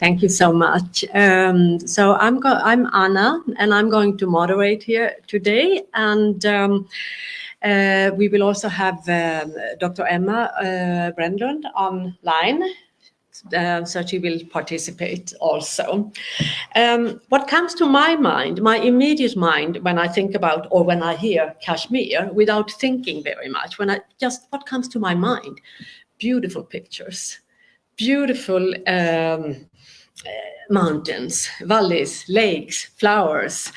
Thank you so much. So I'm Anna, and I'm going to moderate here today. And we will also have Dr. Emma Brändlund online. So she will participate also. What comes to my mind, my immediate mind, when I think about or when I hear Kashmir, without thinking very much, what comes to my mind? Beautiful pictures, beautiful mountains, valleys, lakes, flowers,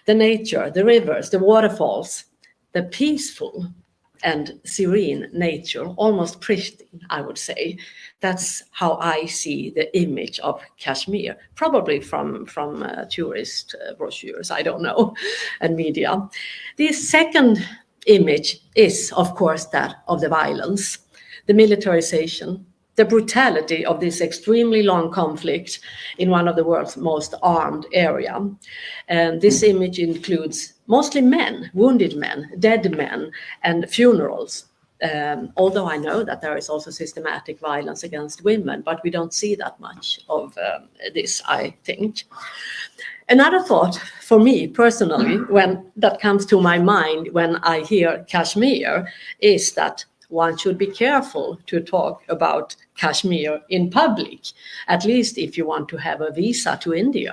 the nature, the rivers, the waterfalls, the peaceful and serene nature, almost pristine, I would say. That's how I see the image of Kashmir, probably from tourist brochures, I don't know, and media. The second image is, of course, that of the violence, the militarization, the brutality of this extremely long conflict in one of the world's most armed area. And this image includes mostly men, wounded men, dead men, and funerals. Although I know that there is also systematic violence against women, but we don't see that much of this, I think. Another thought for me personally, when that comes to my mind when I hear Kashmir, is that one should be careful to talk about Kashmir in public, at least if you want to have a visa to India.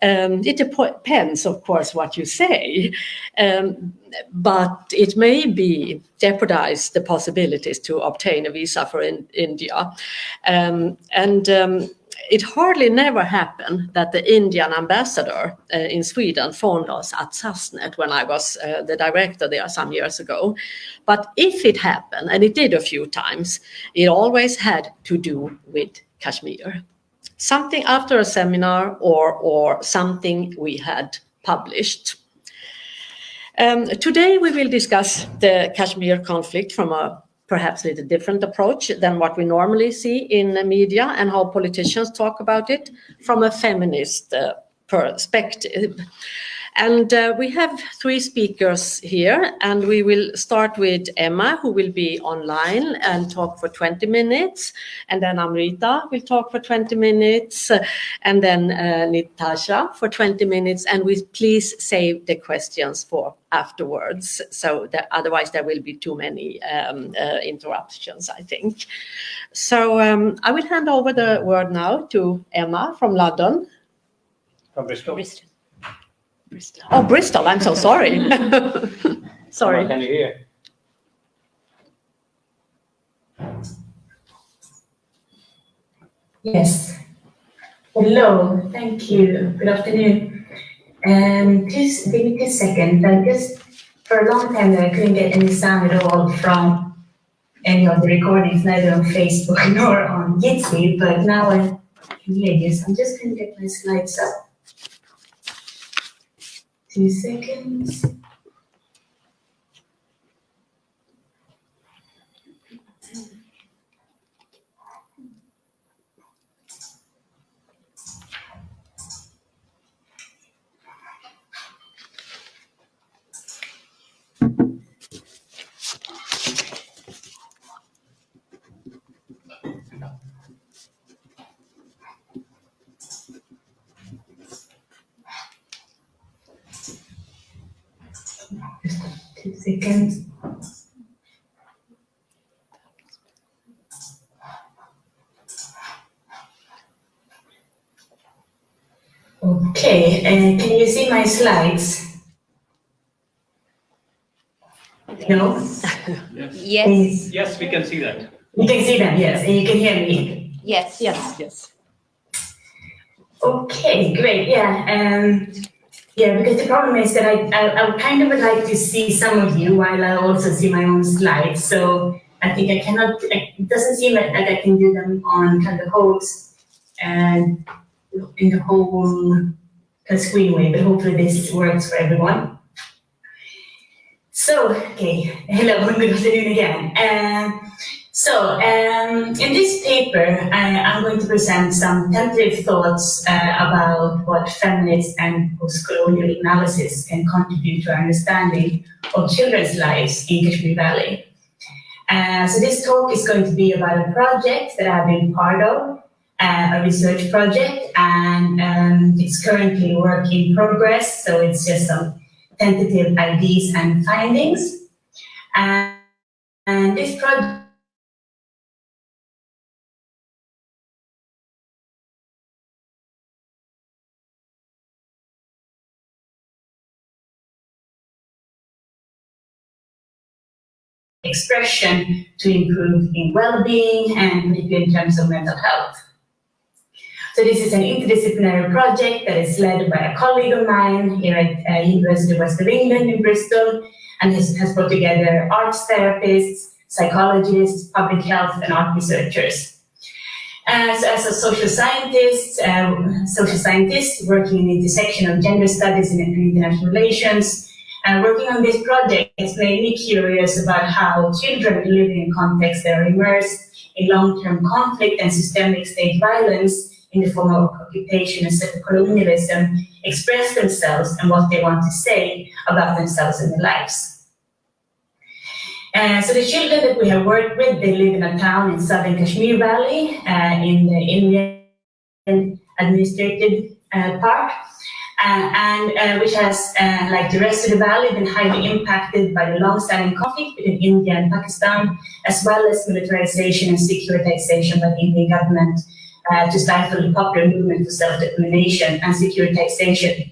It depends, of course, what you say, but it may jeopardize the possibilities to obtain a visa for India. It hardly never happened that the Indian ambassador in Sweden phoned us at Sassnet when I was the director there some years ago. But if it happened, and it did a few times, it always had to do with Kashmir. Something after a seminar or something we had published. Today we will discuss the Kashmir conflict from a perhaps a little different approach than what we normally see in the media and how politicians talk about it from a feminist perspective. And we have three speakers here, and we will start with Emma, who will be online and talk for 20 minutes. And then Amrita will talk for 20 minutes, and then Natasha for 20 minutes. And we please save the questions for afterwards, so that otherwise there will be too many interruptions, I think. So I will hand over the word now to Emma from London. From Bristol. Bristol. Oh, Bristol, I'm so sorry. Sorry. Can you hear? Yes. Hello, thank you. Good afternoon. Just give me 2 seconds. For a long time I couldn't get any sound at all from any of the recordings, neither on Facebook nor on Jitsi, but now I can hear you. So I'm just going to get my slides up. 2 seconds. Just 2 seconds. Okay, can you see my slides? No? Yes. Yes, we can see that. You can see them, yes, and you can hear me. Yes, yes, yes. Okay, great, yeah. Yeah, because the problem is that I kind of would like to see some of you while I also see my own slides. So I think I cannot, it doesn't seem like I can do them on kind of the whole, and in the whole screen way, but hopefully this works for everyone. So, okay, hello, good afternoon again. In this paper, I'm going to present some tentative thoughts about what feminist and post-colonial analysis can contribute to our understanding of children's lives in Kashmir Valley. So this talk is going to be about a project that I've been part of, a research project, and it's currently work in progress, so it's just some tentative ideas and findings. And this project expression to improve in well-being and particularly in terms of mental health. So this is an interdisciplinary project that is led by a colleague of mine here at University of West of England in Bristol, and has brought together arts therapists, psychologists, public health and art researchers. So as a social scientist working in the intersection of gender studies and international relations, working on this project has made me curious about how children living in contexts that are immersed in long-term conflict and systemic state violence in the form of occupation and colonialism express themselves and what they want to say about themselves and their lives. So the children that we have worked with, they live in a town in southern Kashmir Valley in the Indian administrated part. Which has, like the rest of the valley, been highly impacted by the long-standing conflict between India and Pakistan, as well as militarization and securitisation by the Indian government to stifle the popular movement for self-determination and securitisation,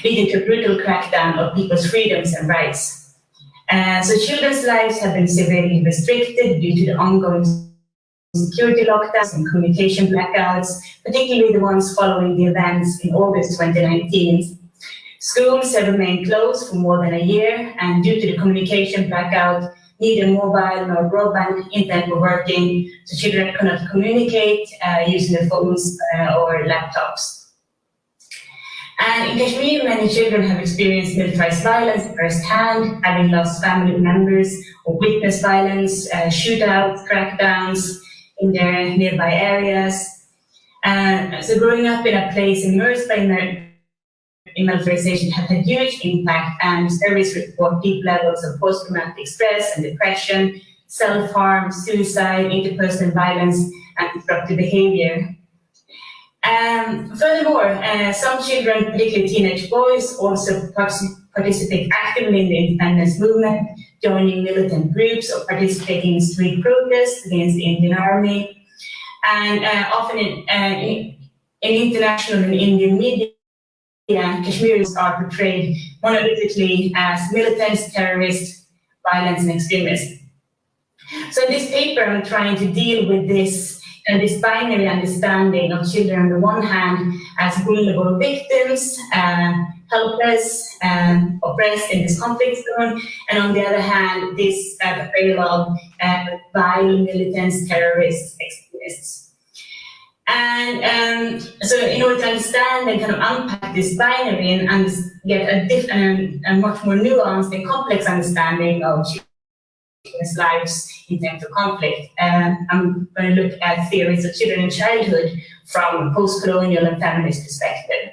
leading to a brutal crackdown of people's freedoms and rights. So children's lives have been severely restricted due to the ongoing security lockdowns and communication blackouts, particularly the ones following the events in August 2019. Schools have remained closed for more than a year, and due to the communication blackout, neither mobile nor broadband internet were working, so children could not communicate using their phones or laptops. And in Kashmir, many children have experienced militarized violence firsthand, having lost family members or witnessed violence, shootouts, crackdowns in their nearby areas. So growing up in a place immersed by militarization had a huge impact, and studies report deep levels of post-traumatic stress and depression, self-harm, suicide, interpersonal violence, and disruptive behavior. Furthermore, some children, particularly teenage boys, also participate actively in the independence movement, joining militant groups or participating in street protests against the Indian army. And often in international and Indian media, Kashmiris are portrayed monolithically as militants, terrorists, violence, and extremists. So in this paper, I'm trying to deal with this binary understanding of children on the one hand as vulnerable victims, helpless, oppressed in this conflict zone, and on the other hand, this portrayal of violent militants, terrorists, extremists. And so in order to understand and kind of unpack this binary and get a much more nuanced and complex understanding of children's lives in terms of conflict, I'm going to look at theories of children and childhood from a post-colonial and feminist perspective.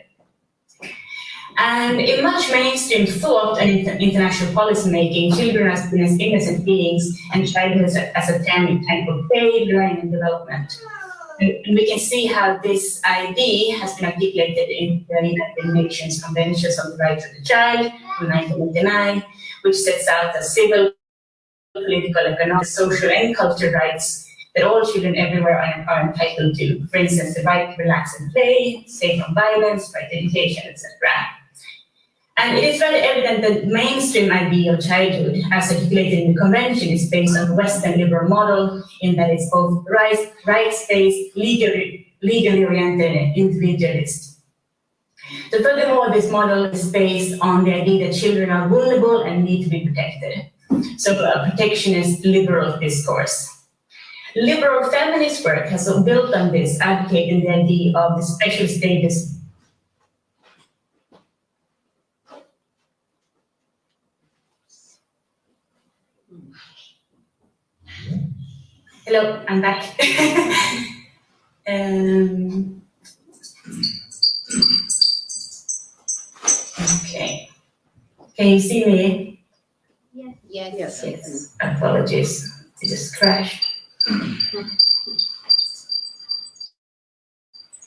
And in much mainstream thought and international policy making, children are seen as innocent beings and childhood as a time of play, learning, and development. And we can see how this idea has been articulated in the United Nations Conventions on the Rights of the Child from 1999, which sets out the civil, political, economic, social, and cultural rights that all children everywhere are entitled to. For instance, the right to relax and play, safe from violence, right to education, etc. And it is very evident that mainstream idea of childhood, as articulated in the convention, is based on the Western liberal model in that it's both rights-based, legally oriented, and individualist. So furthermore, this model is based on the idea that children are vulnerable and need to be protected. So a protectionist liberal discourse. Liberal feminist work has built on this, advocating the idea of the special status. Hello, I'm back. Okay. Can you see me? Yes. Apologies. It just crashed.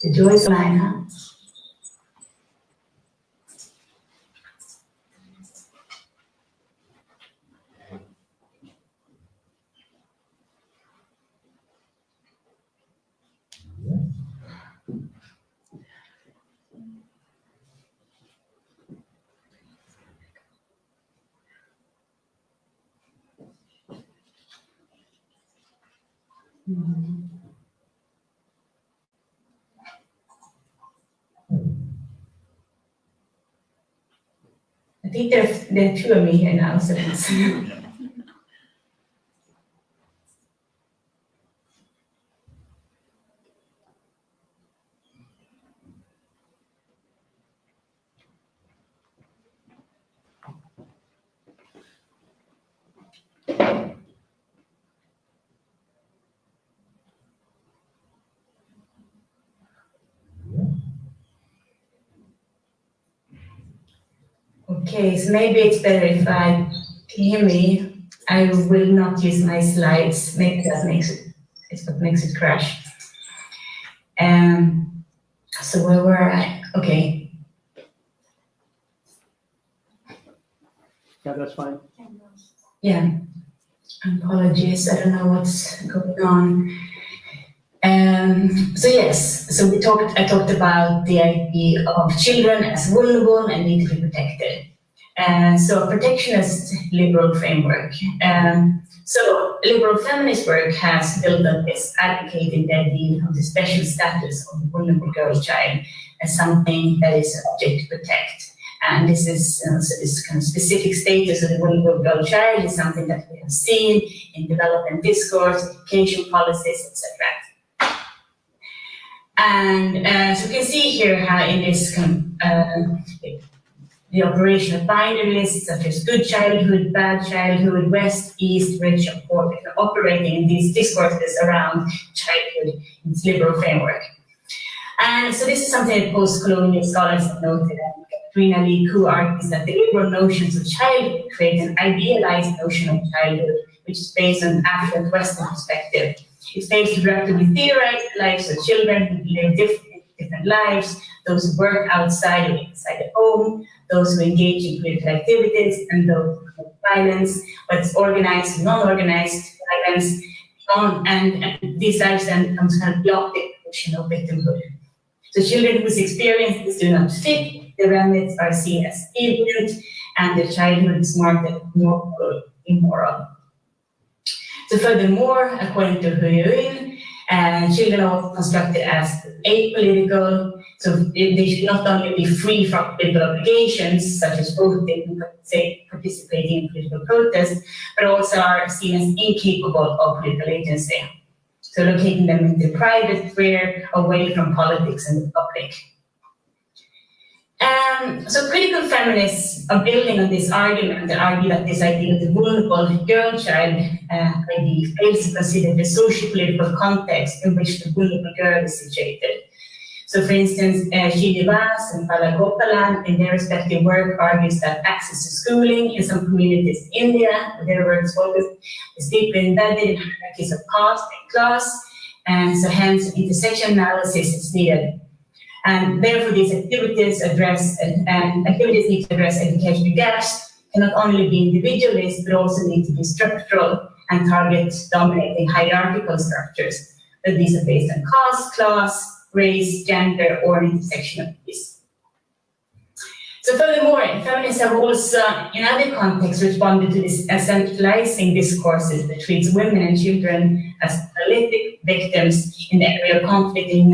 The joys of line, huh? I think there are two of me here now, so it's okay, so maybe it's better if I can hear me. I will not use my slides. Maybe that makes it's what makes it crash. So where were I? Okay. Yeah, that's fine. Yeah. Apologies, I don't know what's going on. So yes, so I talked about the idea of children as vulnerable and need to be protected. So a protectionist liberal framework. So liberal feminist work has built on this, advocating the idea of the special status of the vulnerable girl child as something that is an object to protect. And this is this kind of specific status of the vulnerable girl child is something that we have seen in development discourse, education policies, etc. And so you can see here how in this the operation of binaries such as good childhood, bad childhood, west, east, rich, or poor, operating in these discourses around childhood in this liberal framework. And so this is something that post-colonial scholars have noted. Katrina Lee Koo argues that the liberal notions of childhood create an idealized notion of childhood, which is based on an affluent Western perspective. It fails to directly theorize the lives of children who live different lives, those who work outside or inside the home, those who engage in political activities, and those who commit violence, whether it's organized and non-organized violence, and these lives then becomes kind of the optic notion of victimhood. So children whose experiences do not fit the remnants are seen as deviant, and the childhood is marked as moral, immoral. So furthermore, according to Huyuin, children are constructed as apolitical, so they should not only be free from political obligations, such as voting, say, participating in political protests, but also are seen as incapable of political agency. So locating them in the private sphere, away from politics and the public. So critical feminists are building on this argument and argue that this idea of the vulnerable girl child idea fails to consider the socio-political context in which the vulnerable girl is situated. So for instance, Srinivas and Palagopalan in their respective work argues that access to schooling in some communities in India, their works focus, is deeply embedded in hierarchies of caste and class, and so hence intersection analysis is needed. And therefore, these activities activities need to address educational gaps, can not only be individualist, but also need to be structural and target dominating hierarchical structures. That these are based on caste, class, race, gender, or intersection of these. So furthermore, feminists have also, in other contexts, responded to this essentializing discourses that treats women and children as paralytic victims in the area of conflict and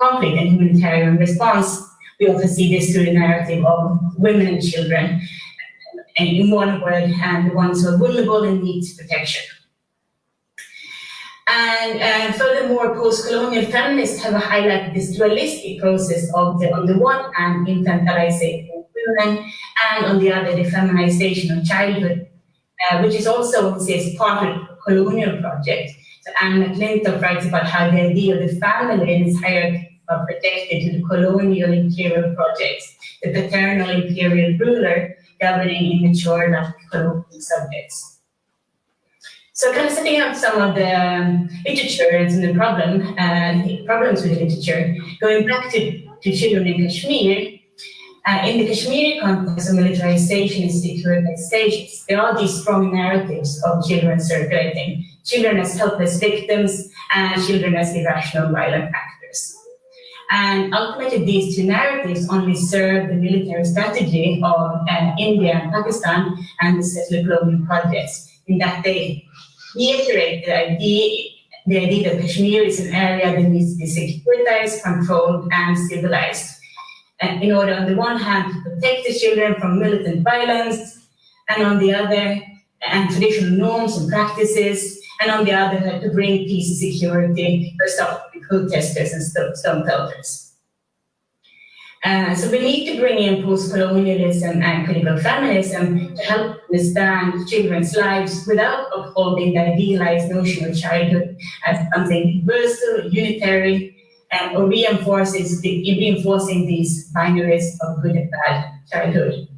conflict and humanitarian response. We often see this through the narrative of women and children, and in one word, and the ones who are vulnerable and need protection. And furthermore, post-colonial feminists have highlighted this dualistic process of on the one hand, infantilization of women, and on the other, the feminization of childhood, which is also as part of the colonial project. So Anne McClintock writes about how the idea of the family and its hierarchy are protected to the colonial imperial projects, the paternal imperial ruler governing immature colonial subjects. So kind of setting up some of the literature and the problems with the literature, going back to children in Kashmir. In the Kashmiri context of militarization and securitizations, there are these strong narratives of children circulating, children as helpless victims and children as irrational violent actors. And ultimately, these two narratives only serve the military strategy of India and Pakistan and the settler colonial projects, in that they reiterate the idea that Kashmir is an area that needs to be securitized, controlled, and civilized. And in order, on the one hand, to protect the children from militant violence, and on the other, and traditional norms and practices, and on the other hand, to bring peace and security for stop protesters and stone pelters. So we need to bring in post-colonialism and critical feminism to help understand children's lives without upholding the idealized notion of childhood as something universal, unitary, or reinforcing these binaries of good and bad childhood.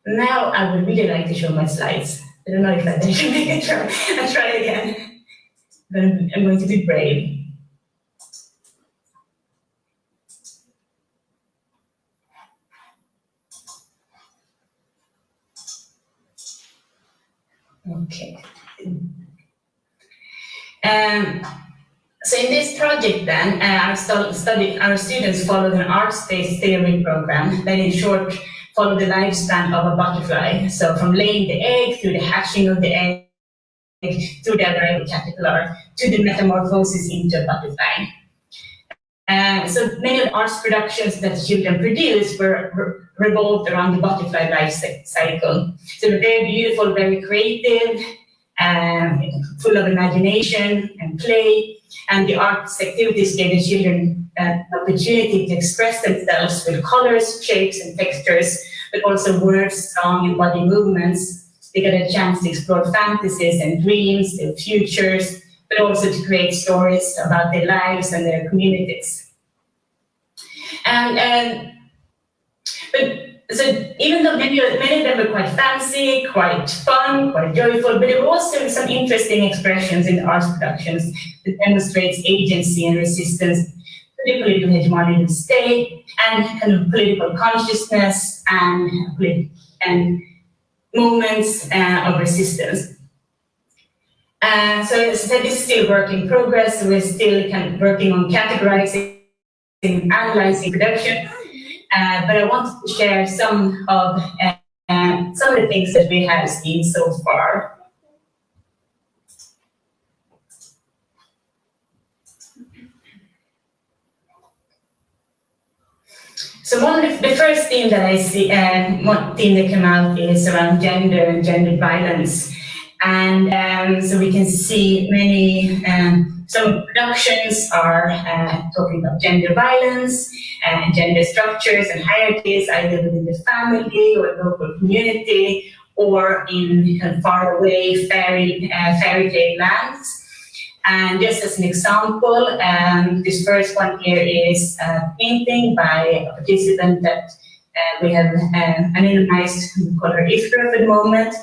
Now I would really like to show my slides. I don't know if I should make a try. I'll try again. But I'm going to be brave. Okay. So in this project then, our students followed an arts-based theory program that in short followed the lifespan of a butterfly. So from laying the egg, through the hatching of the egg, through the arrival caterpillar, to the metamorphosis into a butterfly. So many of the arts productions that the children produced were revolved around the butterfly life cycle. So they're very beautiful, very creative, full of imagination and play. And the arts activities gave the children an opportunity to express themselves with colors, shapes, and textures, but also words, song, and body movements. They got a chance to explore fantasies and dreams, their futures, but also to create stories about their lives and their communities. So even though many of them were quite fancy, quite fun, quite joyful, but there were also some interesting expressions in the arts productions that demonstrates agency and resistance to the political hegemony of the state and kind of political consciousness and movements of resistance. So as I said, this is still work in progress. We're still kind of working on categorizing, analyzing production. But I wanted to share some of the things that we have seen so far. So the first theme that I see, one theme that came out is around gender and gender violence. And so we can see many, some productions are talking about gender violence, gender structures and hierarchies, either within the family or local community, or in kind of far away fairy tale lands. And just as an example, this first one here is a painting by a participant that we have anonymized, we call her Ifra for the moment,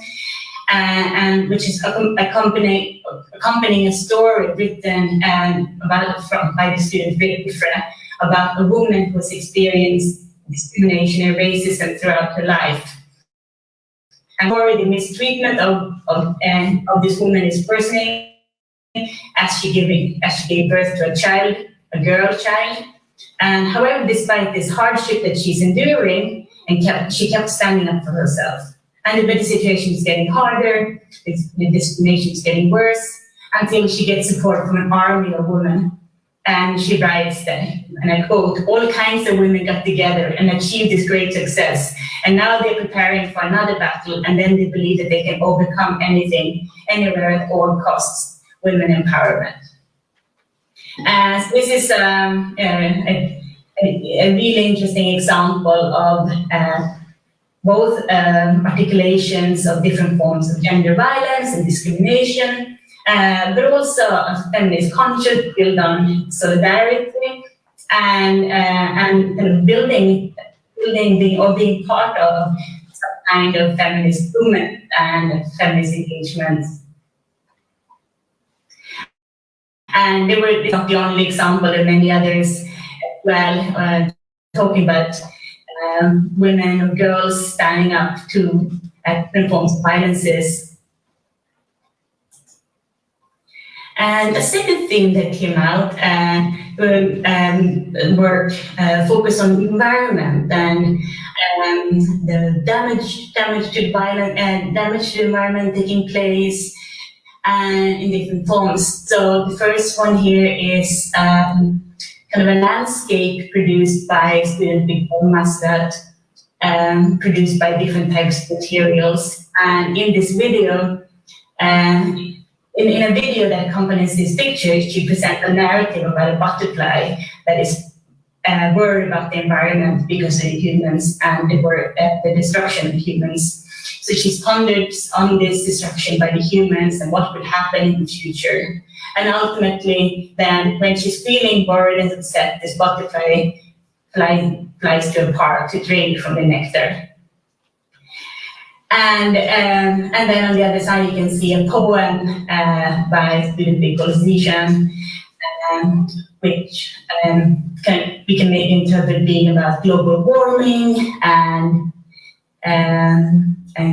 and which is accompanying a story written by the student Ifra about a woman who has experienced discrimination and racism throughout her life. And for the mistreatment of this woman is worsening as she gave birth to a girl child. And however, despite this hardship that she's enduring, she kept standing up for herself. And the situation is getting harder, the discrimination is getting worse, until she gets support from an army of women. And she writes that, and I quote, "All kinds of women got together and achieved this great success. And now they're preparing for another battle, and then they believe that they can overcome anything, anywhere, at all costs. Women empowerment." So this is a really interesting example of both articulations of different forms of gender violence and discrimination, but also a feminist conscience built on solidarity and kind of building or being part of some kind of feminist movement and feminist engagement And they were not the only example, and many others as well, talking about women or girls standing up to different forms of violences. And a second theme that came out work focused on the environment and the damage to the damage to the environment taking place in different forms. So the first one here is kind of a landscape produced by student people, mascot, produced by different types of materials. And in this video, in a video that accompanies this picture, she presents a narrative about a butterfly that is worried about the environment because of the humans and the destruction of humans. So she ponders on this destruction by the humans and what would happen in the future. And ultimately, then, when she's feeling worried and upset, this butterfly flies to a park to drink from the nectar. And then on the other side, you can see a poem by student called Salen, which we can interpret being about global warming and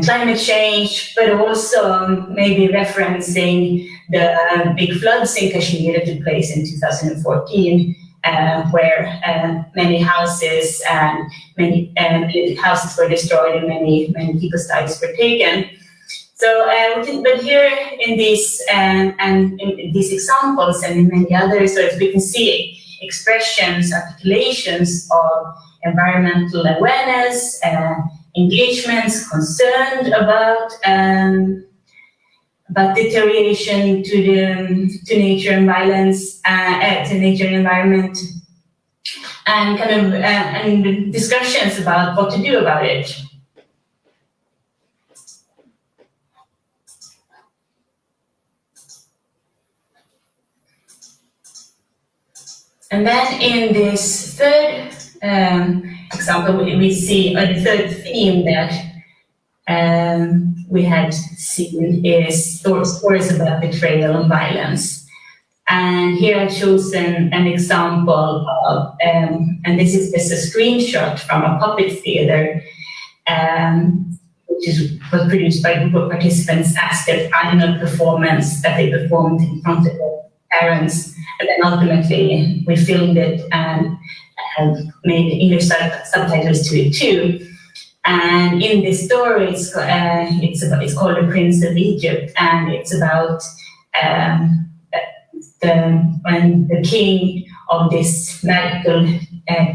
climate change, but also maybe referencing the big floods in Kashmir that took place in 2014. Where many houses and many houses were destroyed and many people's lives were taken. So, but here in these and in these examples and in many others, so we can see expressions, articulations of environmental awareness, engagements, concerned about deterioration to nature and violence, to nature and environment, and kind of and discussions about what to do about it. And then in this third example, we see the third theme that we had seen is stories about betrayal and violence. And here I've chosen an example of, and this is just a screenshot from a puppet theater, which was produced by a group of participants as their final performance that they performed in front of their parents. And then ultimately we filmed it and made English subtitles to it too. And in this story, it's called The Prince of Egypt, and it's about when the king of this magical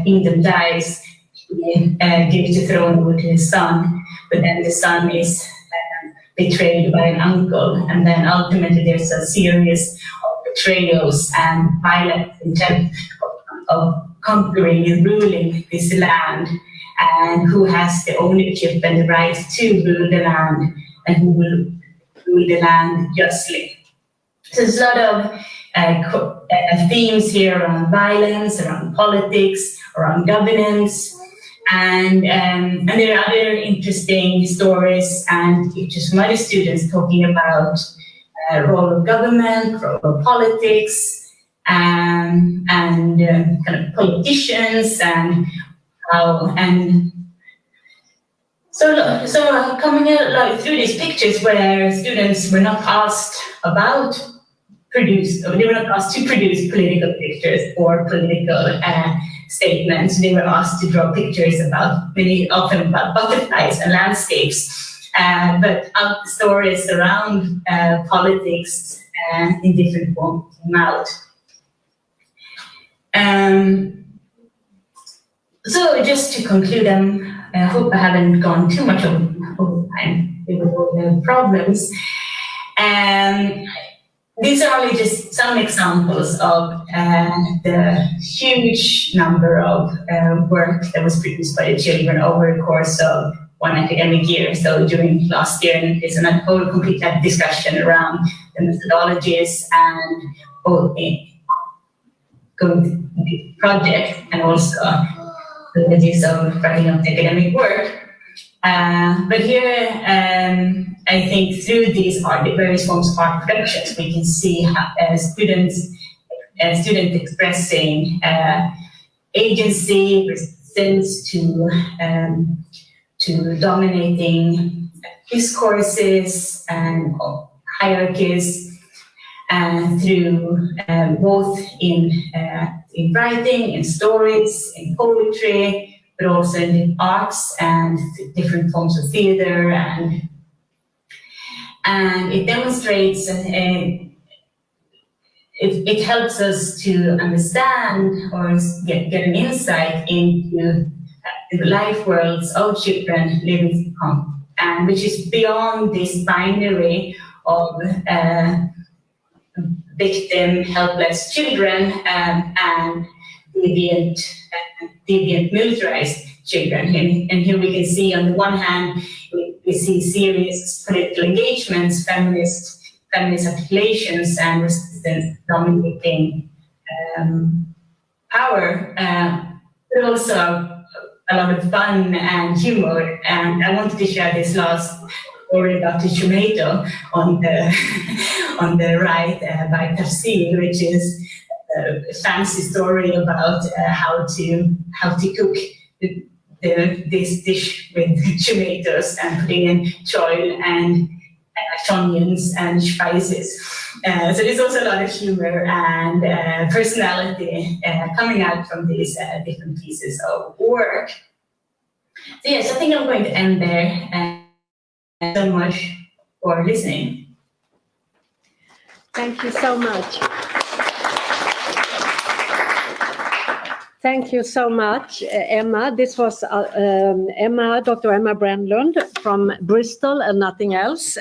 kingdom dies, he gives the throne over to his son, but then the son is betrayed by an uncle, and then ultimately there's a series of betrayals and violent intent of conquering and ruling this land, and who has the ownership and the right to rule the land, and who will rule the land justly. So there's a lot of themes here around violence, around politics, around governance, and there are other interesting stories and pictures from other students talking about role of government, role of politics, and kind of politicians and how so coming through these pictures where students were not asked they were not asked to produce political pictures or political statements. They were asked to draw pictures often about butterflies and landscapes, but stories around politics in different forms came out. So just to conclude, I hope I haven't gone too much over time with all the problems. These are only just some examples of the huge number of work that was produced by the children over the course of one academic year. So during last year, and there's a whole complete discussion around the methodologies and both going through the project and also the methodologies of writing up the academic work. But here, I think through these various forms of art productions, we can see how students student expressing agency, resistance to dominating discourses and hierarchies, through both in writing, in stories, in poetry, but also in the arts and different forms of theater, and it demonstrates it helps us to understand or get an insight into the life worlds of children living home, and which is beyond this binary of victim, helpless children, and deviant, militarized children. And here we can see, on the one hand, we see serious political engagements, feminist articulations, and resistance dominating power, but also a lot of fun and humor. And I wanted to share this last story about the tomato on the right by Tafsir, which is a fancy story about how to cook this dish with tomatoes and putting in choil and onions and spices. So there's also a lot of humor and personality coming out from these different pieces of work. So yes, I think I'm going to end there. And so much for listening. Thank you so much. Thank you so much, Emma. This was Dr. Emma Brenlund from Bristol and nothing else,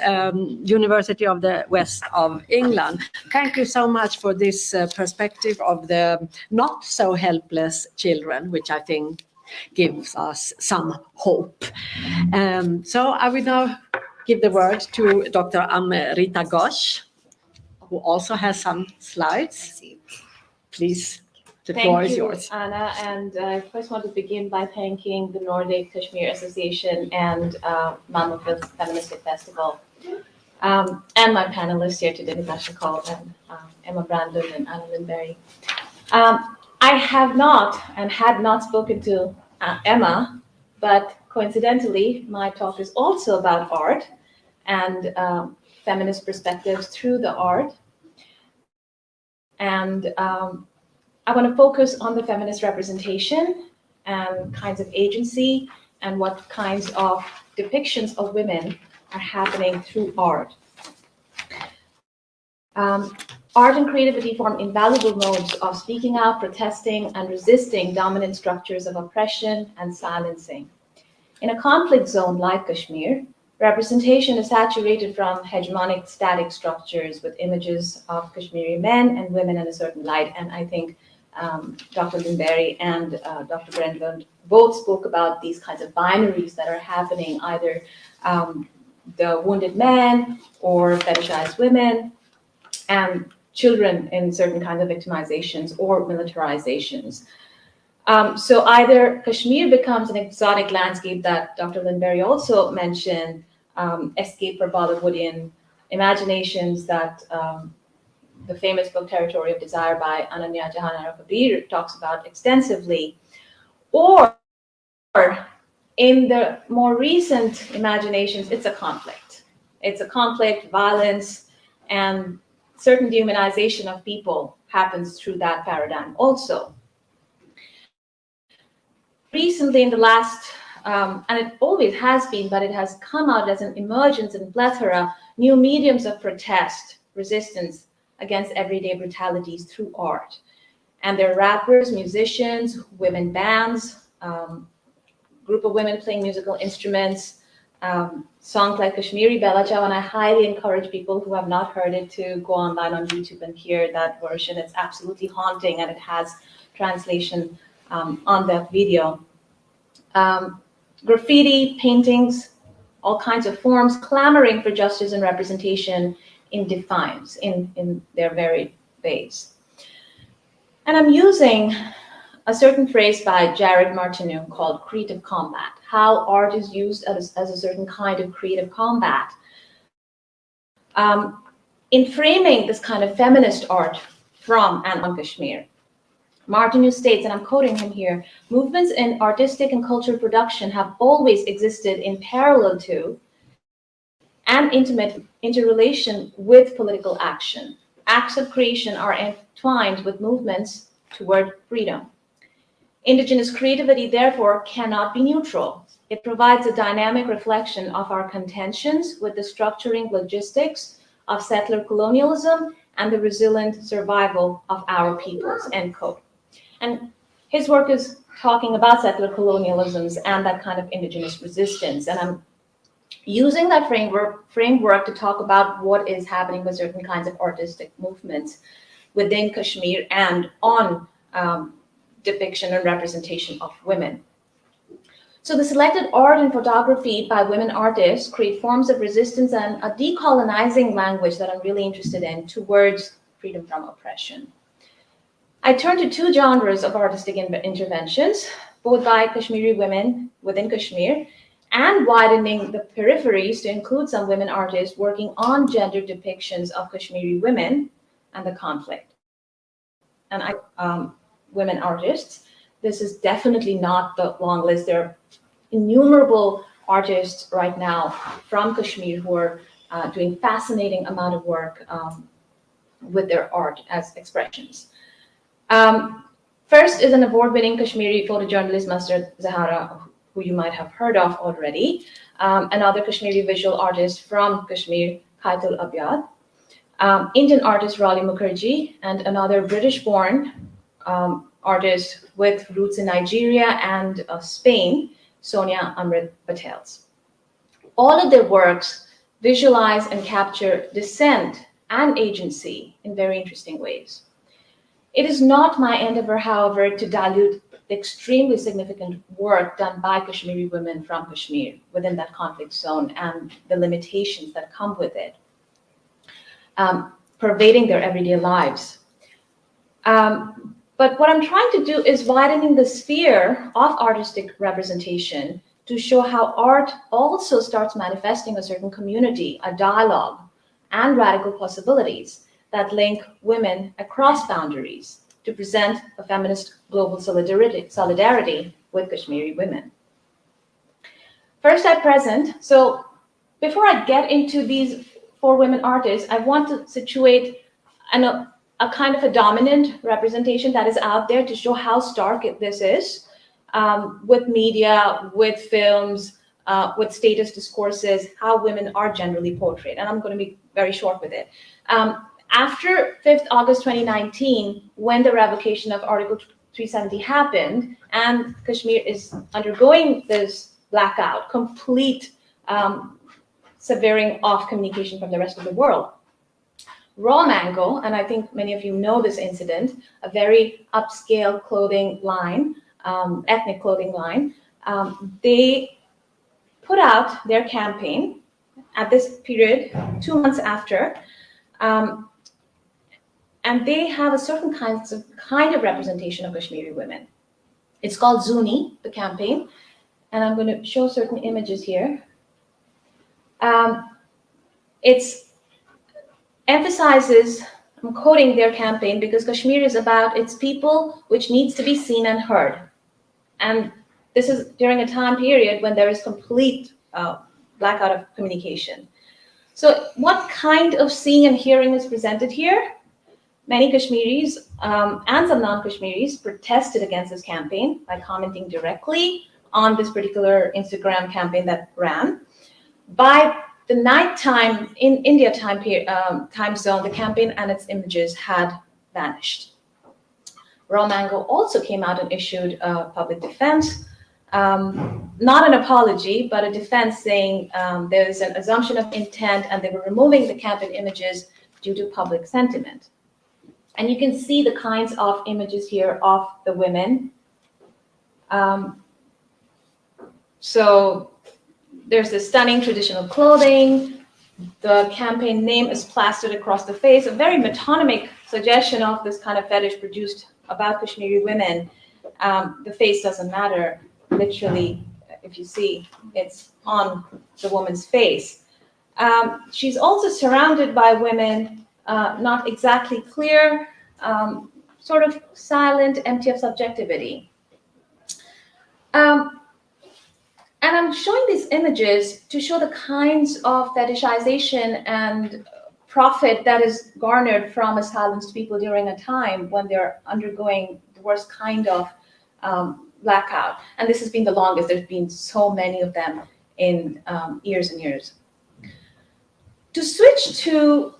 University of the West of England. Thank you so much for this perspective of the not so helpless children, which I think gives us some hope. So I will now give the word to Dr. Amrita Ghosh, who also has some slides. Please. The floor is yours. Thank you, Anna, and I first want to begin by thanking the Nordic Kashmir Association and Malmö Feministic Festival, and my panelists here today, Natasha Cole and Emma Brandon and Anna Lindberg. I have not and had not spoken to Emma, but coincidentally, my talk is also about art and feminist perspectives through the art. And I want to focus on the feminist representation and kinds of agency and what kinds of depictions of women are happening through art. Art and creativity form invaluable modes of speaking out, protesting, and resisting dominant structures of oppression and silencing. In a conflict zone like Kashmir, representation is saturated from hegemonic static structures with images of Kashmiri men and women in a certain light. And I think Dr. Lindberg and Dr. Brenlund both spoke about these kinds of binaries that are happening, either the wounded men or fetishized women and children in certain kinds of victimizations or militarizations. So either Kashmir becomes an exotic landscape that Dr. Lindberg also mentioned, escape for Bollywoodian imaginations that the famous book Territorial Desire by Ananya Jahanara Kabir talks about extensively, or in the more recent imaginations, it's a conflict. It's a conflict, violence, and certain dehumanization of people happens through that paradigm also. Recently in the last, and it always has been, but it has come out as an emergence and plethora, new mediums of protest, resistance against everyday brutalities through art. And there are rappers, musicians, women bands, group of women playing musical instruments, songs like Kashmiri Bella Ciao, and I highly encourage people who have not heard it to go online on YouTube and hear that version. It's absolutely haunting, and it has translation on that video. Graffiti, paintings, all kinds of forms, clamoring for justice and representation in defiance, in their varied ways. And I'm using a certain phrase by Jared Martineau called creative combat, how art is used as a certain kind of creative combat. In framing this kind of feminist art from and on Kashmir. Martineau states, and I'm quoting him here, movements in artistic and cultural production have always existed in parallel to and intimate interrelation with political action. Acts of creation are entwined with movements toward freedom. Indigenous creativity, therefore, cannot be neutral. It provides a dynamic reflection of our contentions with the structuring logistics of settler colonialism and the resilient survival of our peoples, end quote. And his work is talking about settler colonialisms and that kind of indigenous resistance. And I'm using that framework to talk about what is happening with certain kinds of artistic movements within Kashmir and on depiction and representation of women. So the selected art and photography by women artists create forms of resistance and a decolonizing language that I'm really interested in towards freedom from oppression. I turn to two genres of artistic interventions, both by Kashmiri women within Kashmir and widening the peripheries to include some women artists working on gender depictions of Kashmiri women and the conflict. And women artists, this is definitely not the long list. There are innumerable artists right now from Kashmir who are doing fascinating amount of work with their art as expressions. First is an award-winning Kashmiri photojournalist, Master Zahara, who you might have heard of already, another Kashmiri visual artist from Kashmir, Kaitul Abyad, Indian artist Raleigh Mukherjee, and another British-born artist with roots in Nigeria and Spain, Sonia Amrit Patel. All of their works visualize and capture dissent and agency in very interesting ways. It is not my endeavor, however, to dilute the extremely significant work done by Kashmiri women from Kashmir within that conflict zone and the limitations that come with it, pervading their everyday lives. But what I'm trying to do is widening the sphere of artistic representation to show how art also starts manifesting a certain community, a dialogue, and radical possibilities that link women across boundaries to present a feminist global solidarity with Kashmiri women. First at present, so before I get into these four women artists, I want to situate a kind of a dominant representation that is out there to show how stark this is with media, with films, with status discourses, how women are generally portrayed. And I'm going to be very short with it. After 5th August 2019, when the revocation of Article 370 happened, and Kashmir is undergoing this blackout, complete severing off communication from the rest of the world, Raw Mango, and I think many of you know this incident, a very upscale clothing line, ethnic clothing line, they put out their campaign at this period, 2 months after, and they have a certain kind of representation of Kashmiri women. It's called Zuni, the campaign, and I'm going to show certain images here. It emphasizes, I'm quoting their campaign, because Kashmir is about its people, which needs to be seen and heard. And this is during a time period when there is complete blackout of communication. So what kind of seeing and hearing is presented here? Many Kashmiris and some non-Kashmiris protested against this campaign by commenting directly on this particular Instagram campaign that ran. By the nighttime in India time zone, the campaign and its images had vanished. Raw Mango also came out and issued a public defense, not an apology, but a defense saying there is an assumption of intent and they were removing the campaign images due to public sentiment. And you can see the kinds of images here of the women. So there's this stunning traditional clothing. The campaign name is plastered across the face, a very metonymic suggestion of this kind of fetish produced about Kashmiri women. The face doesn't matter. Literally, if you see, it's on the woman's face. She's also surrounded by women, not exactly clear sort of silent, empty of subjectivity. And I'm showing these images to show the kinds of fetishization and profit that is garnered from a silenced people during a time when they're undergoing the worst kind of blackout. And this has been the longest. There's been so many of them in years and years. To switch to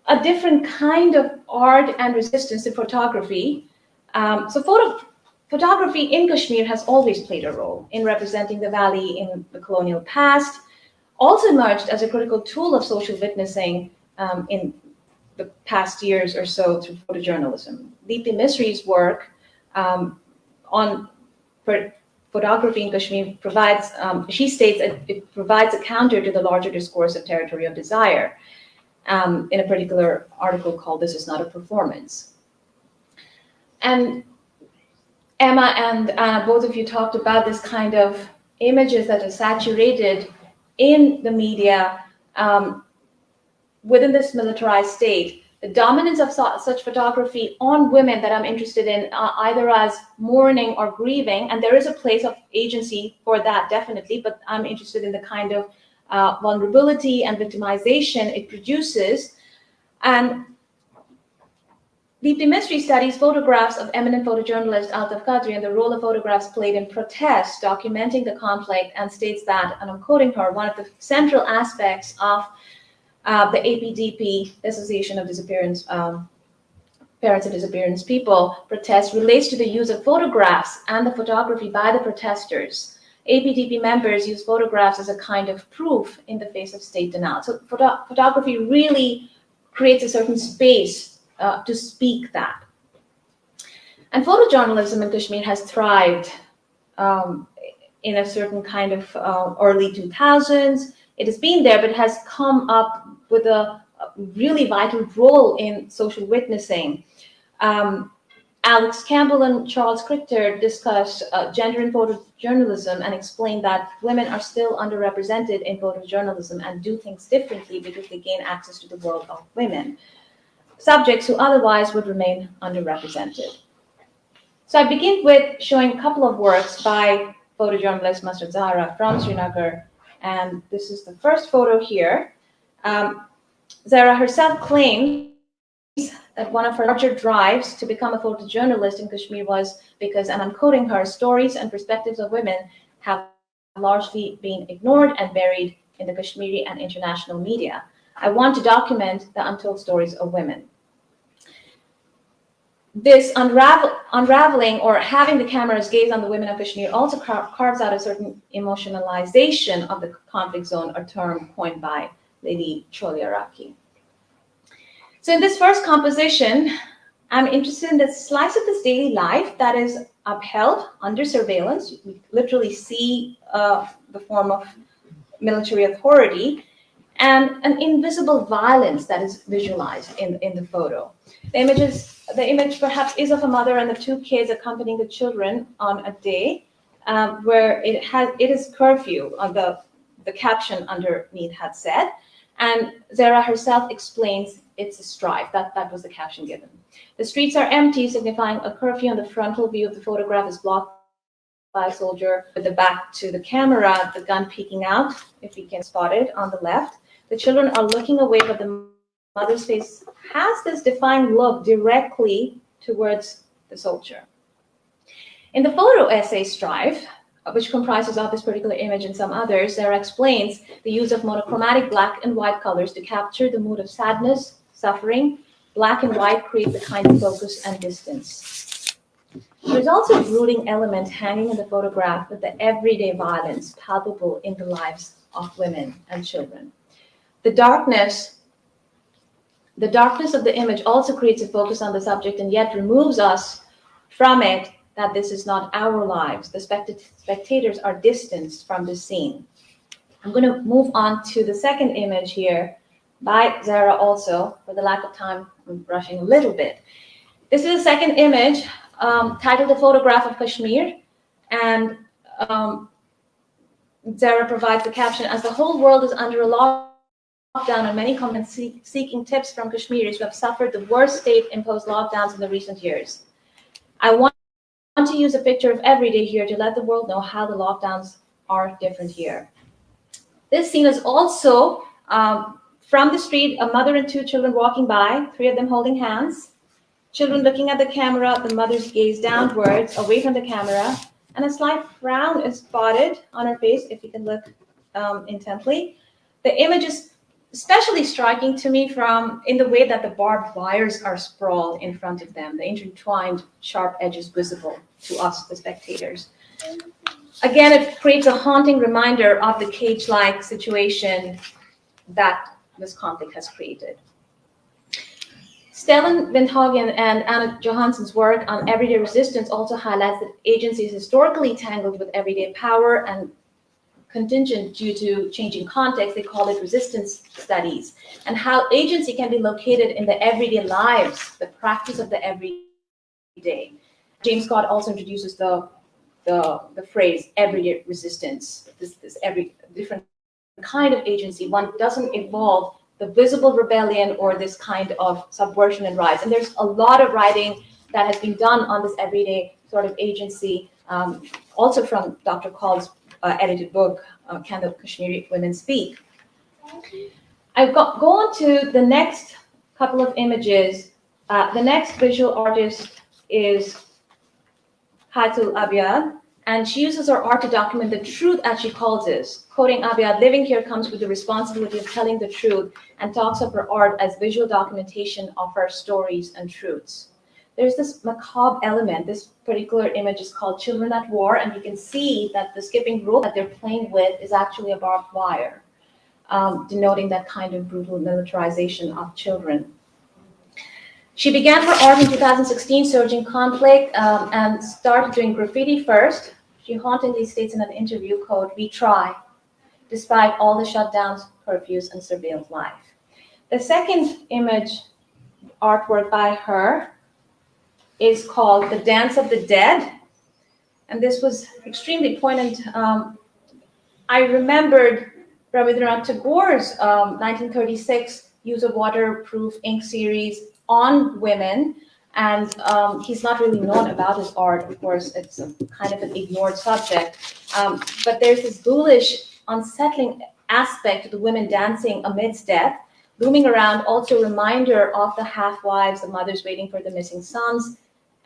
a different kind of art and resistance in photography, photography in Kashmir has always played a role in representing the valley in the colonial past, also emerged as a critical tool of social witnessing in the past years or so through photojournalism. Deepti Misri's work on photography in Kashmir provides, she states that it provides a counter to the larger discourse of territorial desire in a particular article called "This is Not a Performance." And Emma and both of you talked about this kind of images that are saturated in the media within this militarized state. The dominance of such photography on women that I'm interested in, either as mourning or grieving, and there is a place of agency for that, definitely, but I'm interested in the kind of vulnerability and victimization it produces. And Deepti Misri studies photographs of eminent photojournalist Altaf Qadri and the role of photographs played in protest, documenting the conflict, and states that, and I'm quoting her, one of the central aspects of the APDP, Association of Disappearance, Parents of Disappearance People, protest relates to the use of photographs and the photography by the protesters. APDP members use photographs as a kind of proof in the face of state denial. So photography really creates a certain space to speak that. And photojournalism in Kashmir has thrived in a certain kind of early 2000s. It has been there, but it has come up with a really vital role in social witnessing. Alex Campbell and Charles Crichter discussed gender in photojournalism and explained that women are still underrepresented in photojournalism and do things differently because they gain access to the world of women, subjects who otherwise would remain underrepresented. So I begin with showing a couple of works by photojournalist Masud Zahra from Srinagar, and this is the first photo here. Zahra herself claims that one of her larger drives to become a photojournalist in Kashmir was because, and I'm quoting her, stories and perspectives of women have largely been ignored and buried in the Kashmiri and international media. I want to document the untold stories of women. This unraveling or having the camera's gaze on the women of Kashmir also carves out a certain emotionalization of the conflict zone, a term coined by Lady Cholyaraki. So in this first composition, I'm interested in the slice of this daily life that is upheld under surveillance. We literally see the form of military authority and an invisible violence that is visualized in the photo. The image perhaps is of a mother and the two kids accompanying the children on a day where it is curfew. The caption underneath had said, and Zahra herself explains it's a strike. That was the caption given. The streets are empty, signifying a curfew, and the frontal view of the photograph is blocked by a soldier with the back to the camera, the gun peeking out, if we can spot it on the left. The children are looking away, but the mother's face has this defined look directly towards the soldier. In the photo essay Strive, which comprises of this particular image and some others, Zahra explains the use of monochromatic black and white colors to capture the mood of sadness, suffering. Black and white create the kind of focus and distance. There's also a brooding element hanging in the photograph with the everyday violence palpable in the lives of women and children. The darkness of the image also creates a focus on the subject and yet removes us from it, that this is not our lives. The spectators are distanced from the scene. I'm going to move on to the second image here by Zahra also. For the lack of time, I'm rushing a little bit. This is a second image titled The Photograph of Kashmir. And Zahra provides the caption, as the whole world is under a lockdown, and many comments seeking tips from Kashmiris who have suffered the worst state-imposed lockdowns in the recent years. I want to use a picture of everyday here to let the world know how the lockdowns are different here. This scene is also from the street, a mother and two children walking by, three of them holding hands, children looking at the camera, the mother's gaze downwards, away from the camera, and a slight frown is spotted on her face, if you can look intently. The image is especially striking to me in the way that the barbed wires are sprawled in front of them, the intertwined sharp edges visible to us, the spectators. Again, it creates a haunting reminder of the cage-like situation that this conflict has created. Stellan Windhagen and Anna Johansson's work on everyday resistance also highlights that agency is historically tangled with everyday power and contingent due to changing context. They call it resistance studies, and how agency can be located in the everyday lives, the practice of the everyday. James Scott also introduces the phrase everyday resistance, this every different kind of agency. One doesn't involve the visible rebellion or this kind of subversion and rise. And there's a lot of writing that has been done on this everyday sort of agency, also from Dr. Call's edited book, Can the Kashmiri Women Speak? I go on to the next couple of images. The next visual artist is Khatul Abiad, and she uses her art to document the truth, as she calls it. Quoting Abiad, living here comes with the responsibility of telling the truth, and talks of her art as visual documentation of her stories and truths. There's this macabre element. This particular image is called Children at War, and you can see that the skipping rope that they're playing with is actually a barbed wire, denoting that kind of brutal militarization of children. She began her art in 2016, surging conflict, and started doing graffiti first. She hauntingly states in an interview, quote, "We try, despite all the shutdowns, curfews, and surveilled life." The second image artwork by her is called The Dance of the Dead, and this was extremely poignant. I remembered Rabindranath Tagore's 1936 use of waterproof ink series on women, and he's not really known about his art. Of course, it's a kind of an ignored subject, but there's this ghoulish, unsettling aspect to the women dancing amidst death, looming around, also a reminder of the half-wives, the mothers waiting for the missing sons,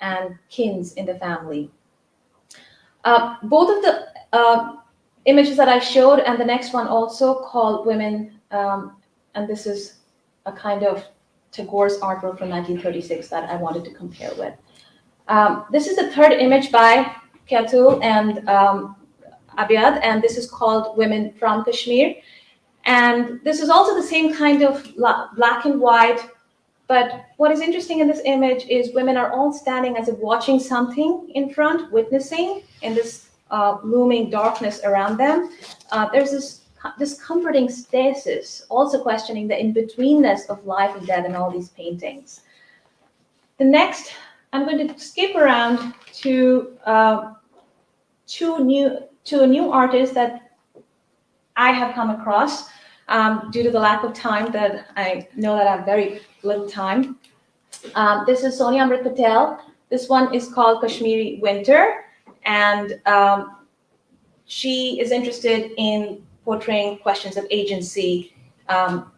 and kins in the family. Both of the images that I showed, and the next one also, called Women, and this is a kind of Tagore's artwork from 1936 that I wanted to compare with. This is the third image by Khatul and Abiad, and this is called Women from Kashmir. And this is also the same kind of black and white, but what is interesting in this image is women are all standing as if watching something in front, witnessing in this looming darkness around them. There's this comforting stasis, also questioning the in-betweenness of life and death in all these paintings. The next, I'm going to skip around to a new artist that I have come across due to the lack of time, that I know that I have very little time. This is Sonia Amrit Patel. This one is called Kashmiri Winter, and she is interested in portraying questions of agency on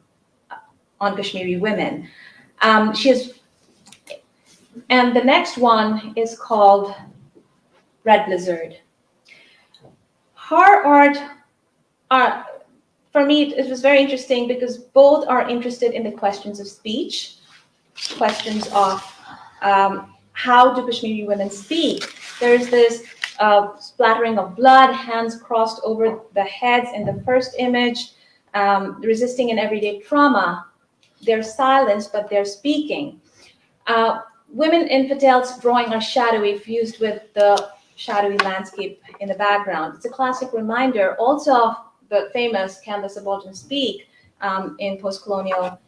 Kashmiri women. And the next one is called Red Blizzard. Her art, for me, it was very interesting because both are interested in the questions of speech, questions of how do Kashmiri women speak. There's this splattering of blood, hands crossed over the heads in the first image, resisting an everyday trauma. They're silenced, but they're speaking. Women in Patel's drawing are shadowy, fused with the shadowy landscape in the background. It's a classic reminder also of the famous Can the Subaltern Speak in post-colonial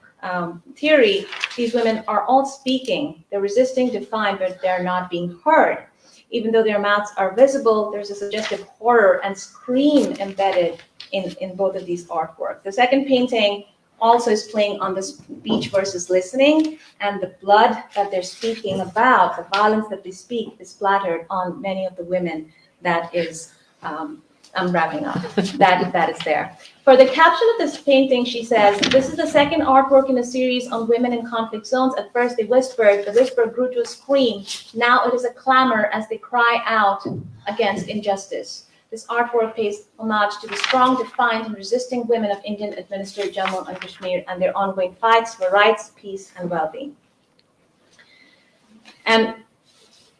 theory. These women are all speaking. They're resisting, defiant, but they're not being heard. Even though their mouths are visible, there's a suggestive horror and scream embedded in both of these artworks. The second painting also is playing on the speech versus listening, and the blood that they're speaking about, the violence that they speak, is splattered on many of the women. That is, I'm wrapping up, that is there. For the caption of this painting, she says, "This is the second artwork in a series on women in conflict zones. At first they whispered, the whisper grew to a scream. Now it is a clamor as they cry out against injustice. This artwork pays homage to the strong, defiant, and resisting women of Indian-administered Jammu and Kashmir and their ongoing fights for rights, peace, and well-being." And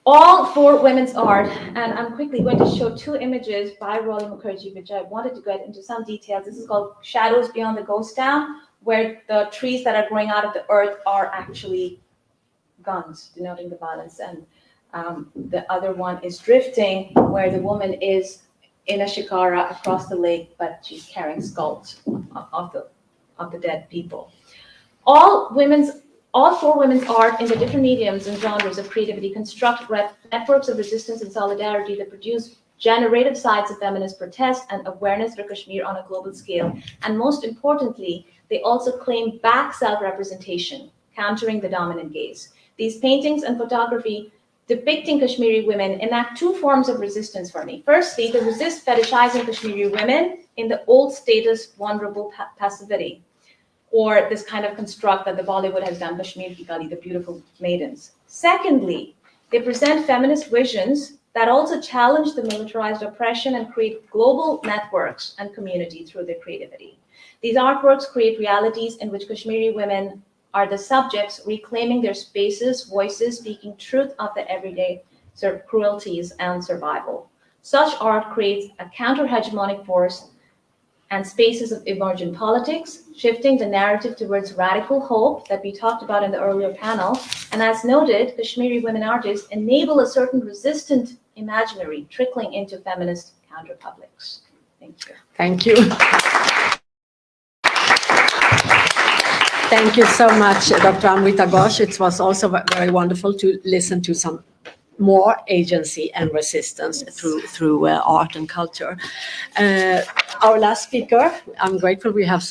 all for women's art, and I'm quickly going to show two images by Roy Mukherjee, which I wanted to get into some details. This is called Shadows Beyond the Ghost Town, where the trees that are growing out of the earth are actually guns, denoting the violence. And the other one is Drifting, where the woman is in a shikara across the lake, but she's carrying skulls of the dead people. All four women's art in the different mediums and genres of creativity construct networks of resistance and solidarity that produce generative sides of feminist protest and awareness for Kashmir on a global scale. And most importantly, they also claim back self-representation, countering the dominant gaze. These paintings and photography depicting Kashmiri women enact two forms of resistance for me. Firstly, they resist fetishizing Kashmiri women in the old status vulnerable passivity, or this kind of construct that the Bollywood has done, Kashmir Ki Kali, the beautiful maidens. Secondly, they present feminist visions that also challenge the militarized oppression and create global networks and community through their creativity. These artworks create realities in which Kashmiri women are the subjects, reclaiming their spaces, voices, speaking truth of the everyday cruelties and survival. Such art creates a counter-hegemonic force and spaces of emergent politics, shifting the narrative towards radical hope that we talked about in the earlier panel. And as noted, Kashmiri women artists enable a certain resistant imaginary trickling into feminist counterpublics. Thank you. Thank you. Thank you so much, Dr. Amrita Ghosh. It was also very wonderful to listen to some more agency and resistance through art and culture. Our last speaker, I'm grateful we have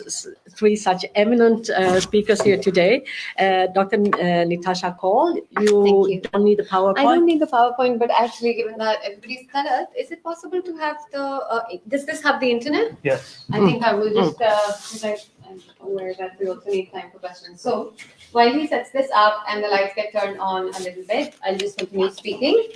three such eminent speakers here today. Dr. Natasha Cole, you don't need the PowerPoint. I don't need the PowerPoint, but actually, given that everybody's colored, is it possible to have the, does this have the internet? Yes. I think I will just, because I'm aware that we also need time for questions. So while he sets this up and the lights get turned on a little bit, I'll just continue speaking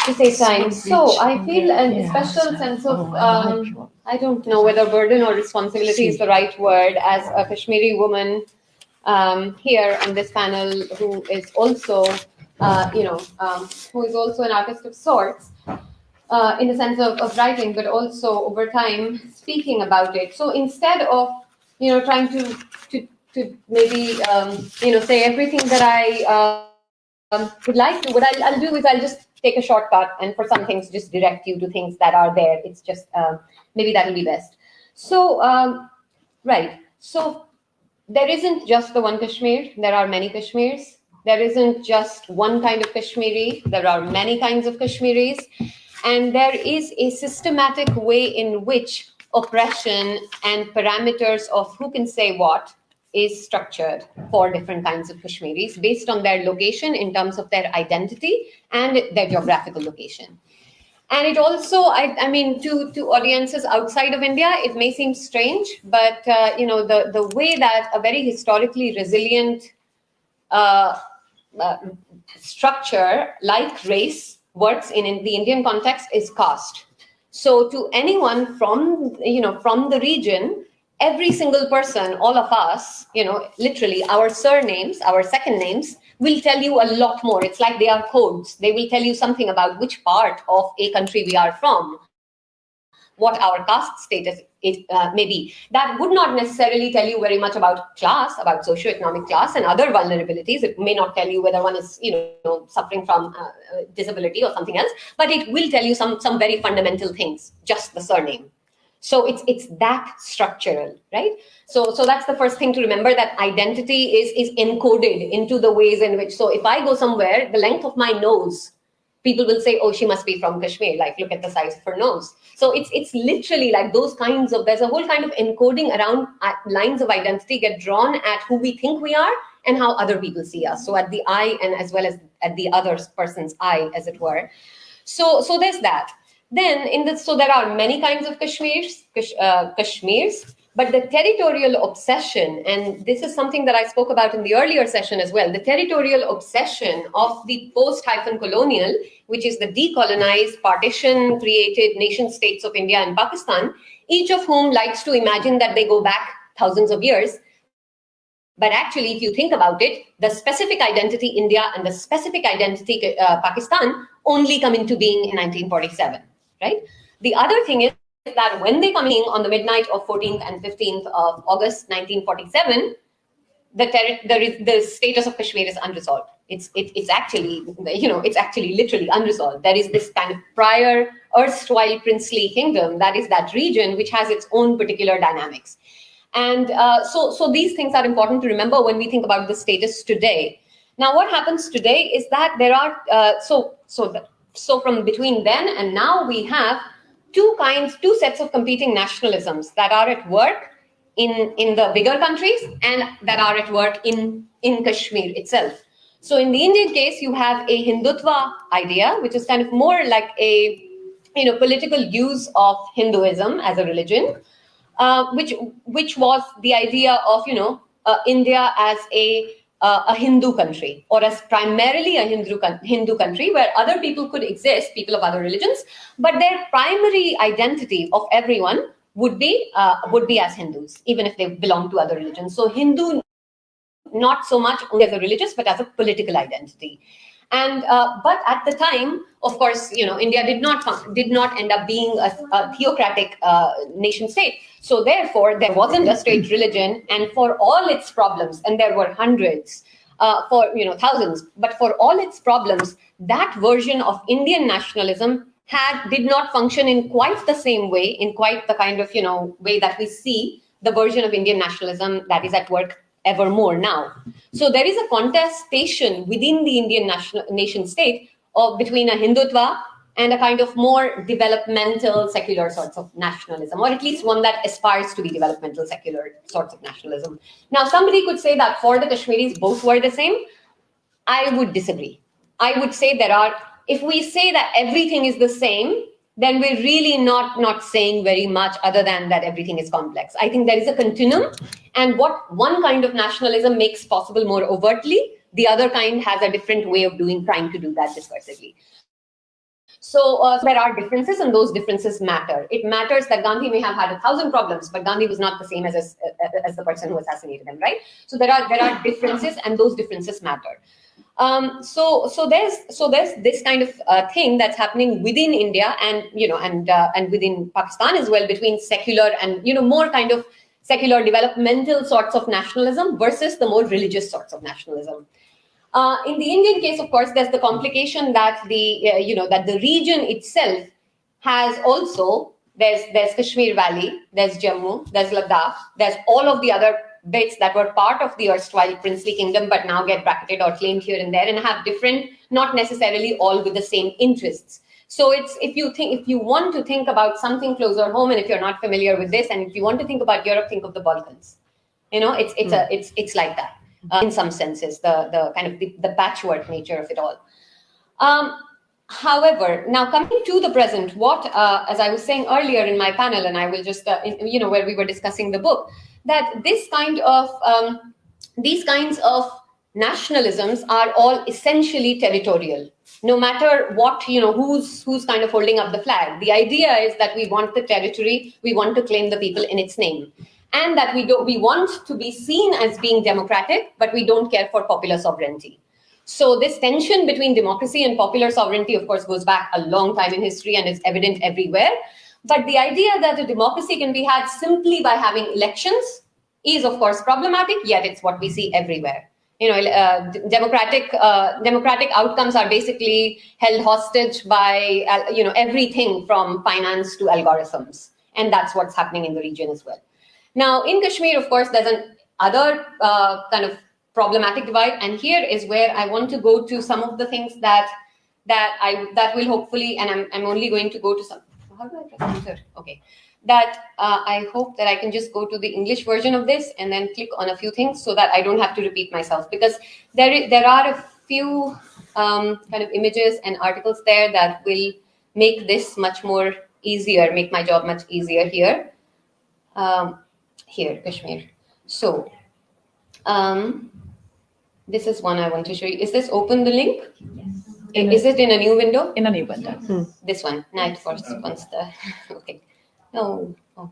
to save time. So I feel a special sense of, I don't know whether burden or responsibility is the right word, as a Kashmiri woman here on this panel who is also, who is also an artist of sorts, in the sense of writing, but also over time speaking about it. So instead of, trying to maybe, say everything that I would like to, what I'll do is I'll just take a shortcut and for some things just direct you to things that are there. It's just, maybe that'll be best. So, right. So there isn't just the one Kashmir. There are many Kashmirs. There isn't just one kind of Kashmiri. There are many kinds of Kashmiris. And there is a systematic way in which oppression and parameters of who can say what is structured for different kinds of Kashmiris based on their location in terms of their identity and their geographical location. And it also, I mean, to audiences outside of India, it may seem strange, but the way that a very historically resilient structure like race works in the Indian context is caste. So to anyone from the region, every single person, all of us, literally our surnames, our second names will tell you a lot more. It's like they are codes. They will tell you something about which part of a country we are from, what our caste status may be. That would not necessarily tell you very much about class, about socioeconomic class and other vulnerabilities. It may not tell you whether one is, suffering from disability or something else, but it will tell you some very fundamental things, just the surname. So it's that structural, right? So that's the first thing to remember, that identity is encoded into the ways in which, so if I go somewhere, the length of my nose people will say, oh, she must be from Kashmir, like look at the size of her nose. So it's literally like those kinds of, there's a whole kind of encoding around lines of identity get drawn at who we think we are and how other people see us. So at the I and as well as at the other person's I, as it were. So there's that. Then so there are many kinds of Kashmirs, but the territorial obsession, and this is something that I spoke about in the earlier session as well, the territorial obsession of the post-colonial, which is the decolonized, partition-created nation states of India and Pakistan, each of whom likes to imagine that they go back thousands of years. But actually, if you think about it, the specific identity India and the specific identity Pakistan only come into being in 1947, right? The other thing is that when they come in on the midnight of 14th and 15th of August 1947, the status of Kashmir is unresolved. It's actually, it's actually literally unresolved. There is this kind of prior erstwhile princely kingdom, that is that region, which has its own particular dynamics. And so these things are important to remember when we think about the status today. Now, what happens today is that there are, so from between then and now, we have two sets of competing nationalisms that are at work in the bigger countries and that are at work in Kashmir itself. So in the Indian case, you have a Hindutva idea, which is kind of more like a political use of Hinduism as a religion, which was the idea of India as a Hindu country, or as primarily a Hindu country where other people could exist, people of other religions, but their primary identity of everyone would be as Hindus, even if they belong to other religions. So Hindu, not so much only as a religious, but as a political identity. And but at the time, of course, India did not end up being a theocratic nation state. So therefore, there wasn't a state religion, and for all its problems, and there were hundreds, thousands, but for all its problems, that version of Indian nationalism did not function in quite the same way, in quite the kind of way that we see the version of Indian nationalism that is at work ever more now. So there is a contestation within the Indian nation state between a Hindutva and a kind of more developmental secular sorts of nationalism, or at least one that aspires to be developmental secular sorts of nationalism. Now, somebody could say that for the Kashmiris, both were the same. I would disagree. I would say if we say that everything is the same, then we're really not saying very much other than that everything is complex. I think there is a continuum, and what one kind of nationalism makes possible more overtly, the other kind has a different way of trying to do that discursively. So there are differences, and those differences matter. It matters that Gandhi may have had 1,000 problems, but Gandhi was not the same as the person who assassinated him, right? So there are differences, and those differences matter. So there's this kind of thing that's happening within India and within Pakistan as well, between secular and more kind of secular developmental sorts of nationalism versus the more religious sorts of nationalism. In the Indian case, of course, there's the complication that the region itself has also, there's Kashmir Valley, there's Jammu, there's Ladakh, there's all of the other bits that were part of the erstwhile princely kingdom but now get bracketed or claimed here and there and have different, not necessarily all with the same interests. So it's if you want to think about something closer home, and if you're not familiar with this, and if you want to think about Europe, think of the Balkans. It's like that in some senses, the kind of the patchwork nature of it all. However, now coming to the present, as I was saying earlier in my panel, and I will just where we were discussing the book, that these kinds of nationalisms are all essentially territorial. No matter what, who's kind of holding up the flag. The idea is that we want the territory, we want to claim the people in its name, and that we want to be seen as being democratic, but we don't care for popular sovereignty. So this tension between democracy and popular sovereignty, of course, goes back a long time in history and is evident everywhere. But the idea that a democracy can be had simply by having elections is, of course, problematic, yet it's what we see everywhere. Democratic outcomes are basically held hostage by, everything from finance to algorithms. And that's what's happening in the region as well. Now, in Kashmir, of course, there's another kind of problematic divide. And here is where I want to go to some of the things that that will hopefully, and I'm only going to go to some, how do I press enter? Okay. That I hope that I can just go to the English version of this and then click on a few things so that I don't have to repeat myself, because there are a few kind of images and articles there that will make this much more easier, make my job much easier here. Here, Kashmir. So, this is one I want to show you. Is this open, the link? Yes. Is it in a new window? In a new window. This one. Night first once the okay. No. Oh.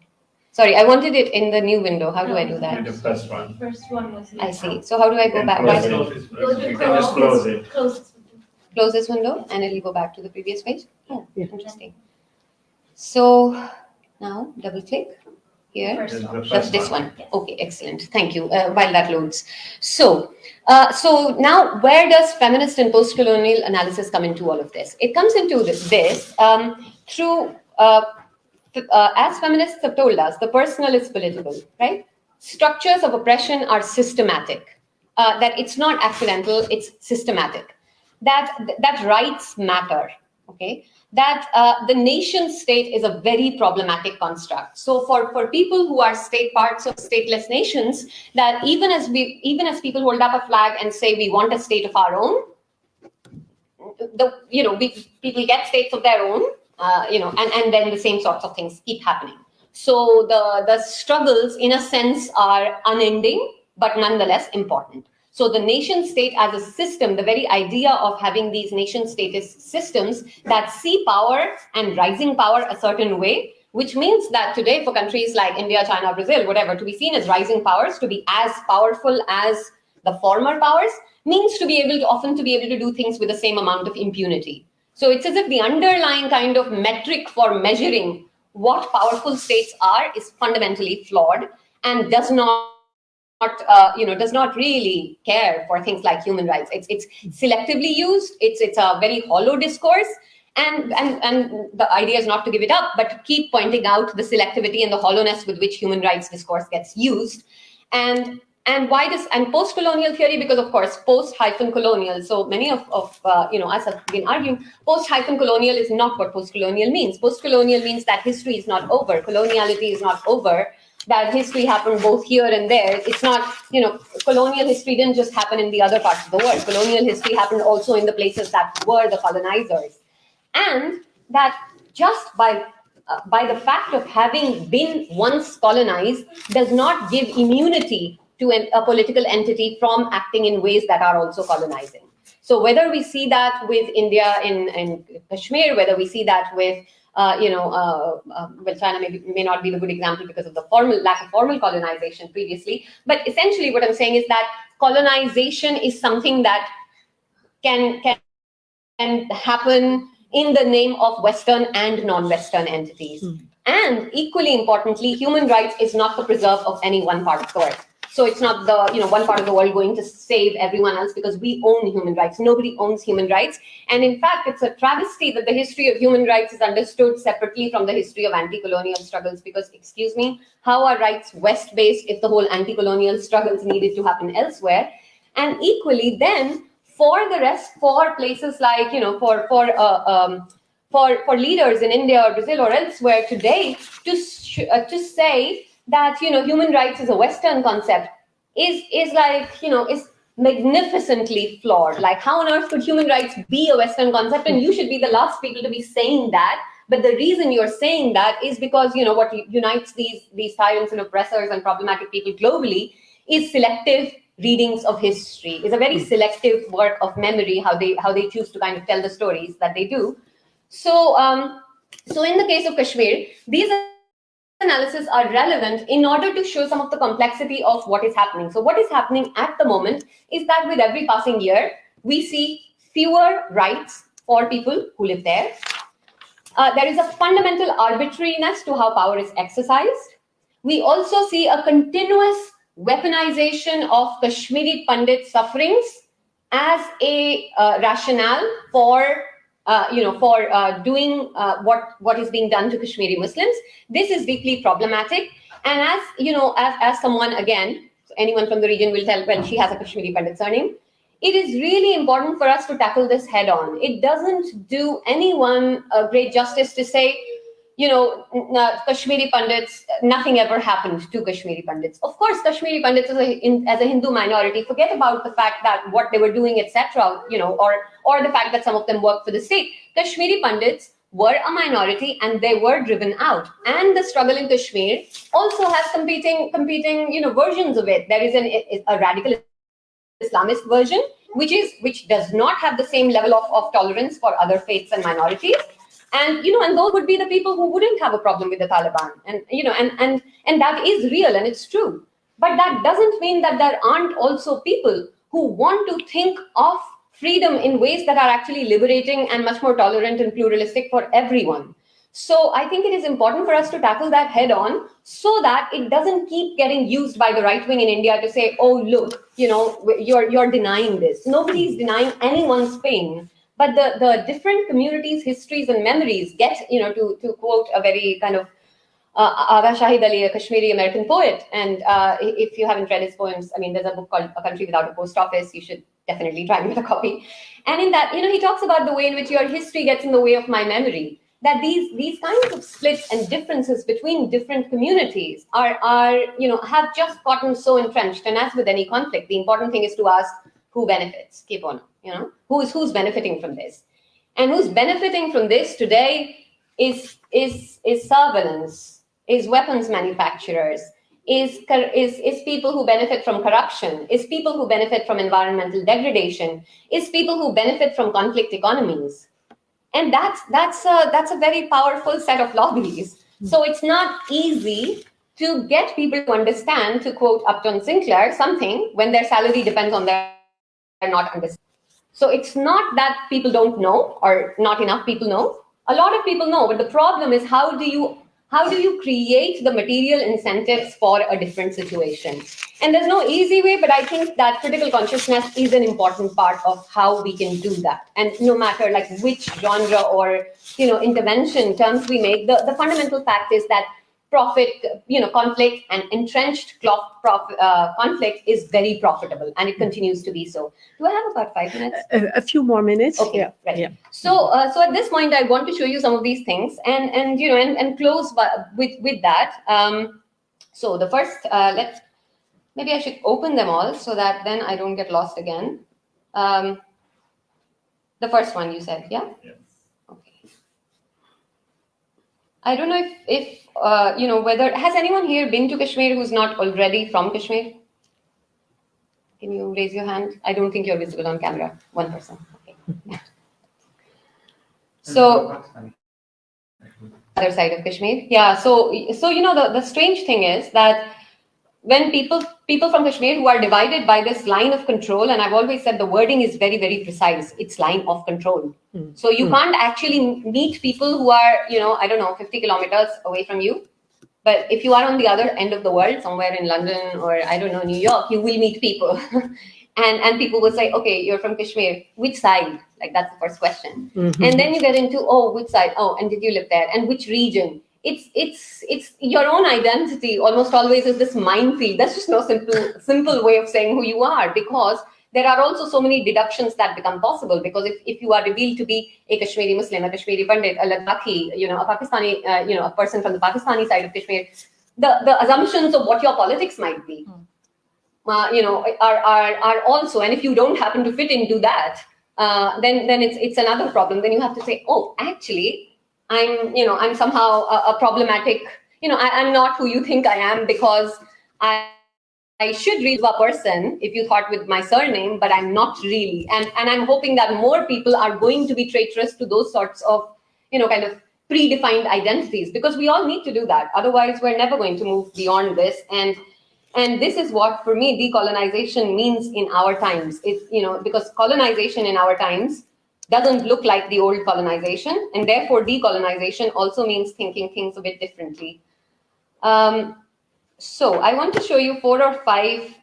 Sorry, I wanted it in the new window. How do I do that? The first one. First one was. I see. So how do I go back? Close it. You can just close it. Close this window and it'll go back to the previous page. Oh, interesting. So now double click here. That's this one. Okay, excellent. Thank you. While that loads. So now where does feminist and post-colonial analysis come into all of this? It comes into this through as feminists have told us, the personal is political, right? Structures of oppression are systematic. That it's not accidental, it's systematic. That rights matter, okay? That the nation state is a very problematic construct. So for people who are state parts of stateless nations, that even as people hold up a flag and say we want a state of our own, people get states of their own. And then the same sorts of things keep happening. So the struggles, in a sense, are unending, but nonetheless important. So the nation state as a system, the very idea of having these nation statist systems that see power and rising power a certain way, which means that today for countries like India, China, Brazil, whatever, to be seen as rising powers, to be as powerful as the former powers, means to be able to do things with the same amount of impunity. So it's as if the underlying kind of metric for measuring what powerful states are is fundamentally flawed and does not really care for things like human rights. It's selectively used. It's a very hollow discourse, and the idea is not to give it up, but to keep pointing out the selectivity and the hollowness with which human rights discourse gets used. And why this, and post-colonial theory, because of course, post-colonial, so many of us have been arguing, post-colonial is not what post-colonial means. Post-colonial means that history is not over, coloniality is not over, that history happened both here and there. It's not, colonial history didn't just happen in the other parts of the world. Colonial history happened also in the places that were the colonizers. And that just by the fact of having been once colonized does not give immunity to a political entity from acting in ways that are also colonizing. So whether we see that with India in Kashmir, whether we see that with, China may not be the good example because of the lack of formal colonization previously. But essentially what I'm saying is that colonization is something that can happen in the name of Western and non-Western entities. And equally importantly, human rights is not the preserve of any one part of the world. So it's not the one part of the world going to save everyone else, because we own human rights. Nobody owns human rights. And in fact, it's a travesty that the history of human rights is understood separately from the history of anti-colonial struggles, because, excuse me, how are rights West-based if the whole anti-colonial struggles needed to happen elsewhere? And equally then, for the rest, for places like, for leaders in India or Brazil or elsewhere today, to say that human rights is a Western concept is magnificently flawed. Like, how on earth could human rights be a Western concept? And you should be the last people to be saying that. But the reason you're saying that is because what unites these tyrants and oppressors and problematic people globally is selective readings of history. Is a very selective work of memory, how they choose to kind of tell the stories that they do. So in the case of Kashmir, these analyses are relevant in order to show some of the complexity of what is happening. So what is happening at the moment is that with every passing year, we see fewer rights for people who live there. There is a fundamental arbitrariness to how power is exercised. We also see a continuous weaponization of Kashmiri Pandit sufferings as a rationale for doing what is being done to Kashmiri Muslims. This is deeply problematic. And as someone, again, anyone from the region will tell, well, she has a Kashmiri Pandit surname. it is really important for us to tackle this head on. It doesn't do anyone a great justice to say, Kashmiri Pandits, nothing ever happened to Kashmiri Pandits. Of course, Kashmiri Pandits as a Hindu minority, forget about the fact that what they were doing, etc., or the fact that some of them work for the state. Kashmiri Pandits were a minority and they were driven out. And the struggle in Kashmir also has competing versions of it. There is a radical Islamist version, which does not have the same level of tolerance for other faiths and minorities. And those would be the people who wouldn't have a problem with the Taliban, and that is real and it's true. But that doesn't mean that there aren't also people who want to think of freedom in ways that are actually liberating and much more tolerant and pluralistic for everyone. So I think it is important for us to tackle that head on, so that it doesn't keep getting used by the right wing in India to say, oh look, you're denying this. Nobody's denying anyone's pain. But the different communities' histories and memories get, to quote a very kind of Agha Shahid Ali, a Kashmiri American poet. And if you haven't read his poems, I mean, there's a book called A Country Without a Post Office. You should definitely try and get a copy. And in that, he talks about the way in which your history gets in the way of my memory. That these kinds of splits and differences between different communities are have just gotten so entrenched. And as with any conflict, the important thing is to ask who benefits. Keep on. Who's benefiting from this, and who's benefiting from this today is surveillance, is weapons manufacturers, is people who benefit from corruption, is people who benefit from environmental degradation, is people who benefit from conflict economies, and that's a very powerful set of lobbies. So it's not easy to get people to understand, to quote Upton Sinclair, something when their salary depends on their not understanding. So it's not that people don't know or not enough people know. A lot of people know, but the problem is how do you create the material incentives for a different situation? And there's no easy way, but I think that critical consciousness is an important part of how we can do that. And no matter like which genre or intervention terms we make, the fundamental fact is that profit, conflict and entrenched conflict is very profitable, and it continues to be so. Do I have about 5 minutes? A few more minutes. Okay, yeah. right. Yeah. So at this point, I want to show you some of these things and close with that. So the first, maybe I should open them all so that then I don't get lost again. The first one you said, yeah? Yeah. I don't know if whether, has anyone here been to Kashmir who's not already from Kashmir? Can you raise your hand? I don't think you're visible on camera. One person. Okay. Yeah. So, other side of Kashmir. Yeah. So the strange thing is that when people from Kashmir who are divided by this line of control, and I've always said the wording is very, very precise. It's line of control. So you can't actually meet people who are, 50 kilometers away from you. But if you are on the other end of the world, somewhere in London or, New York, you will meet people. and people will say, okay, you're from Kashmir. Which side? Like, that's the first question. And then you get into, which side? Oh, and did you live there? And which region? It's your own identity almost always is this minefield. That's just no simple way of saying who you are, because there are also so many deductions that become possible. Because if you are revealed to be a Kashmiri Muslim, a Kashmiri Pandit, a Ladakhi, a Pakistani, a person from the Pakistani side of Kashmir, the assumptions of what your politics might be, are also. And if you don't happen to fit into that, then it's another problem. Then you have to say, oh, actually, I'm somehow a problematic, I'm not who you think I am, because I should read a person if you thought with my surname, but I'm not really. And I'm hoping that more people are going to be traitorous to those sorts of, kind of predefined identities, because we all need to do that. Otherwise, we're never going to move beyond this. And this is what, for me, decolonization means in our times. It's, because colonization in our times doesn't look like the old colonization, and therefore decolonization also means thinking things a bit differently. So I want to show you 4 or 5,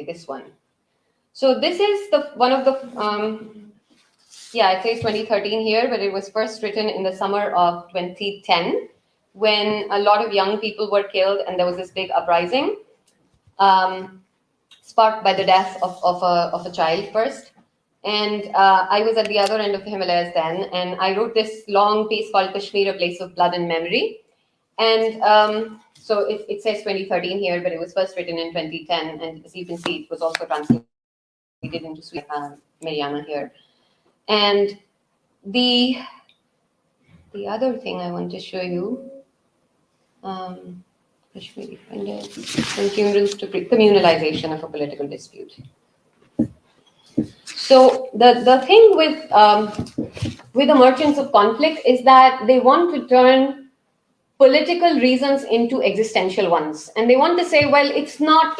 this one. So this is one of the, it says 2013 here, but it was first written in the summer of 2010, when a lot of young people were killed and there was this big uprising. sparked by the death of a child first. And I was at the other end of the Himalayas then, and I wrote this long piece called Kashmir, a Place of Blood and Memory. And so it says 2013 here, but it was first written in 2010. And as you can see, it was also translated into Mariana here. And the other thing I want to show you, Kashmiri from funerals to communalization of a political dispute. So the thing with the merchants of conflict is that they want to turn political reasons into existential ones, and they want to say, well, it's not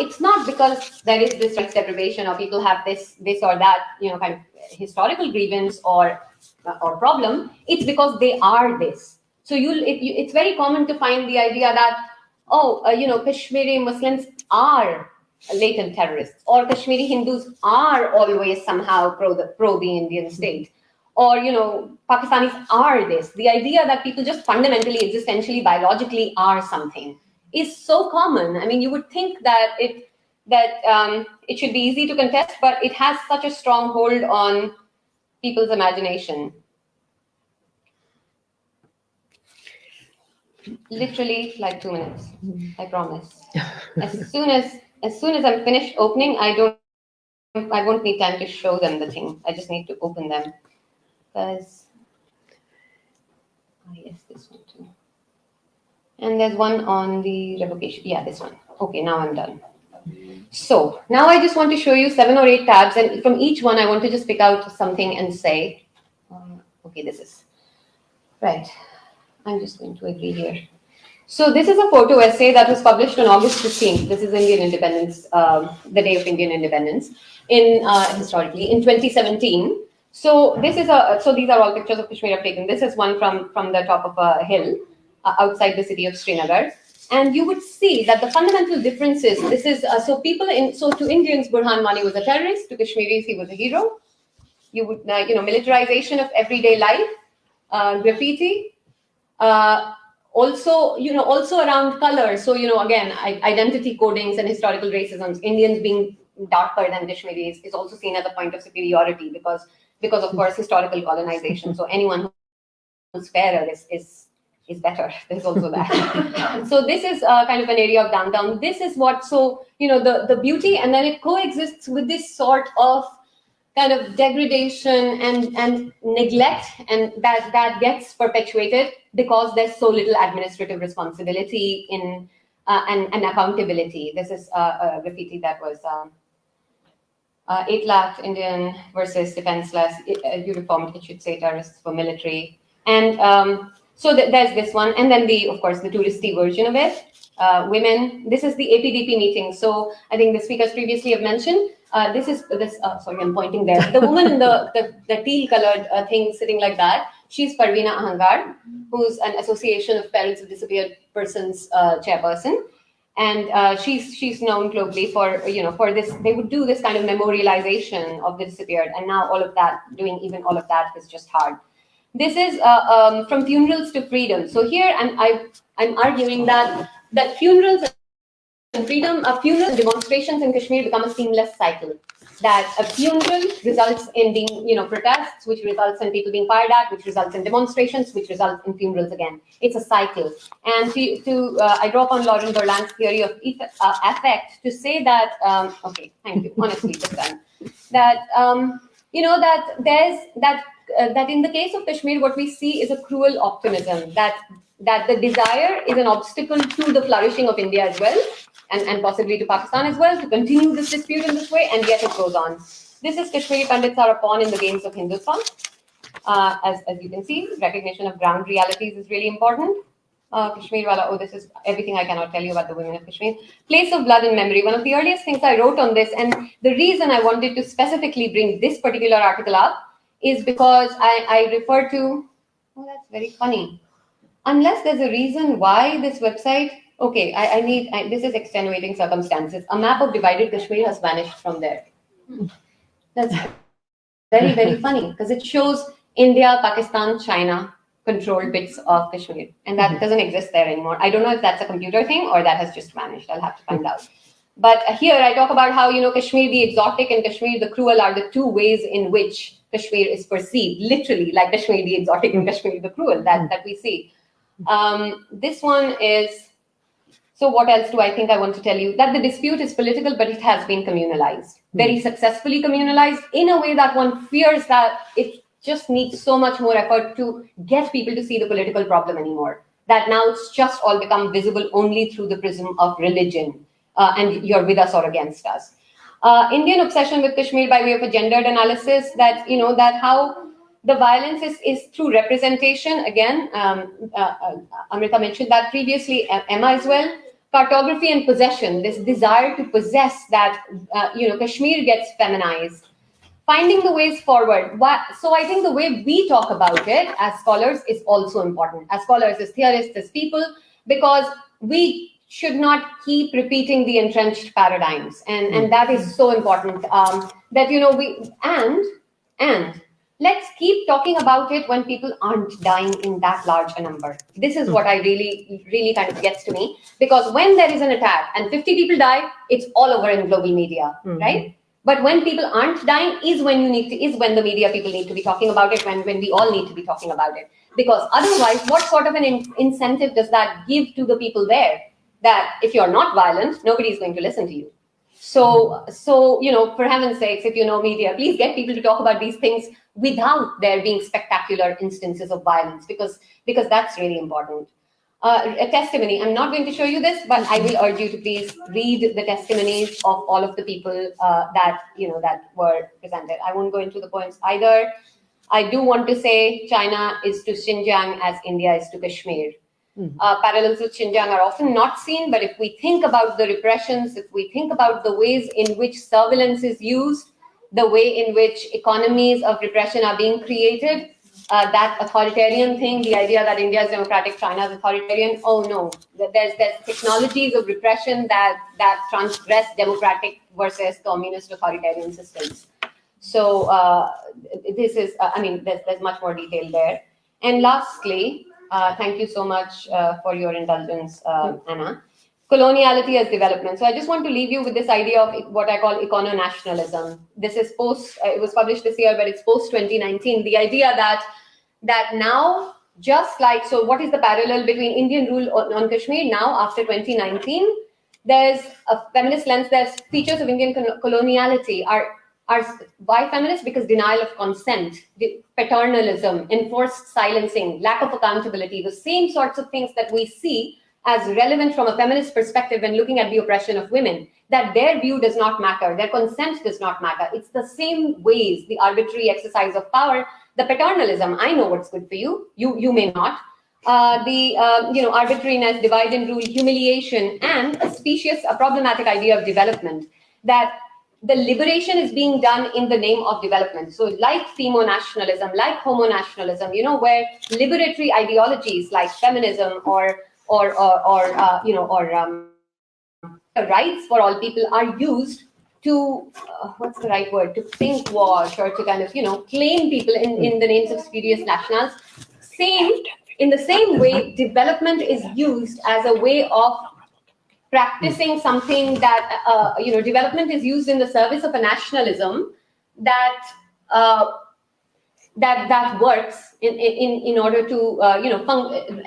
because there is this rights deprivation or people have this or that, kind of historical grievance or problem. It's because they are this. So it's very common to find the idea that Kashmiri Muslims are latent terrorists, or Kashmiri Hindus are always somehow pro the Indian state, or Pakistanis are this. The idea that people just fundamentally, existentially, biologically are something is so common. I mean, you would think that it should be easy to contest, but it has such a strong hold on people's imagination. Literally like 2 minutes, I promise. As soon as I'm finished opening, I won't need time to show them the thing. I just need to open them. Because, yes, this one too. And there's one on the revocation. Yeah, this one. Okay, now I'm done. So now I just want to show you 7 or 8 tabs, and from each one I want to just pick out something and say, okay, this is right. I'm just going to agree here. So this is a photo essay that was published on August 15th. This is Indian independence, the day of Indian independence, historically in 2017. So this is so these are all pictures of Kashmir I've taken. This is one from the top of a hill outside the city of Srinagar. And you would see that the fundamental differences, this is, so to Indians, Burhan Wani was a terrorist, to Kashmiris, he was a hero. You would, militarization of everyday life, graffiti, also around color. So, again, identity codings and historical racism, Indians being darker than Kashmiris is also seen as a point of superiority because of course, historical colonization. So anyone who's fairer is better. There's also that. So this is kind of an area of downtown. This is what, the beauty, and then it coexists with this sort of kind of degradation and neglect, and that gets perpetuated because there's so little administrative responsibility in and accountability. This is a graffiti that was 8 lakh Indian versus defenseless, uniformed, it should say, terrorists for military. And so there's this one. And then of course, the touristy version of it. Women, this is the APDP meeting. So I think the speakers previously have mentioned, sorry, I'm pointing there. The woman in the teal colored thing sitting like that, she's Parveena Ahangar, who's an association of parents of disappeared persons chairperson. And she's known globally for, for this, they would do this kind of memorialization of the disappeared. And now doing even all of that is just hard. This is from funerals to freedom. So here I'm arguing that funerals and freedom, funerals and demonstrations in Kashmir become a seamless cycle. That a funeral results in being, protests, which results in people being fired at, which results in demonstrations, which results in funerals again. It's a cycle. And I draw upon Lauren Berland's theory of affect to say that, okay, thank you, honestly, just done. That, that there's, that in the case of Kashmir, what we see is a cruel optimism, that the desire is an obstacle to the flourishing of India as well, and possibly to Pakistan as well, to continue this dispute in this way, and yet it goes on. This is Kashmiri Pandits are a pawn in the games of Hindutva. As you can see, recognition of ground realities is really important. Kashmir Wala, this is everything I cannot tell you about the women of Kashmir. Place of blood and memory, one of the earliest things I wrote on this, and the reason I wanted to specifically bring this particular article up is because I refer to, oh, that's very funny. Unless there's a reason why this website, okay, this is extenuating circumstances. A map of divided Kashmir has vanished from there. That's very, very funny because it shows India, Pakistan, China controlled bits of Kashmir, and that doesn't exist there anymore. I don't know if that's a computer thing or that has just vanished. I'll have to find out. But here I talk about how, Kashmir the exotic and Kashmir the cruel are the two ways in which Kashmir is perceived, literally, like Kashmir the exotic and Kashmir the cruel that we see. This one is, so what else do I think I want to tell you? That the dispute is political, but it has been communalized, very successfully communalized, in a way that one fears that it just needs so much more effort to get people to see the political problem anymore. That now it's just all become visible only through the prism of religion, and you're with us or against us. Indian obsession with Kashmir by way of a gendered analysis, that, that how the violence is through representation. Again, Amrita mentioned that previously, Emma as well. Cartography and possession, this desire to possess that, Kashmir gets feminized. Finding the ways forward. So I think the way we talk about it as scholars is also important. As scholars, as theorists, as people, because we should not keep repeating the entrenched paradigms. And that is so important. That, and let's keep talking about it when people aren't dying in that large a number. This is what I really kind of gets to me. Because when there is an attack and 50 people die, it's all over in global media, right? But when people aren't dying is when the media people need to be talking about it, when we all need to be talking about it. Because otherwise, what sort of an incentive does that give to the people there? That if you're not violent, nobody is going to listen to you. So for heaven's sakes, if you know media, please get people to talk about these things without there being spectacular instances of violence, because that's really important. A testimony. I'm not going to show you this, but I will urge you to please read the testimonies of all of the people that were presented. I won't go into the points either. I do want to say China is to Xinjiang as India is to Kashmir. Parallels with Xinjiang are often not seen, but if we think about the repressions, if we think about the ways in which surveillance is used, the way in which economies of repression are being created, that authoritarian thing, the idea that India is democratic, China is authoritarian, oh no, there's technologies of repression that transgress democratic versus communist authoritarian systems. So this is, there's much more detail there. And lastly, thank you so much for your indulgence, Anna. Coloniality as development. So I just want to leave you with this idea of what I call econo-nationalism. This is it was published this year, but it's post-2019. The idea that now, just like, so what is the parallel between Indian rule on Kashmir now after 2019? There's a feminist lens, there's features of Indian coloniality are why feminist? Because denial of consent, paternalism, enforced silencing, lack of accountability, the same sorts of things that we see as relevant from a feminist perspective when looking at the oppression of women, that their view does not matter, their consent does not matter. It's the same ways, the arbitrary exercise of power, the paternalism, I know what's good for you, you may not. Arbitrariness, divide and rule, humiliation, and a problematic idea of development, that the liberation is being done in the name of development. So like femo-nationalism, like homo-nationalism, where liberatory ideologies like feminism or rights for all people are used to, what's the right word, to think wash or to kind of, claim people in the names of spurious nationals. In the same way, development is used as a way of practicing something that, development is used in the service of a nationalism that works in order to,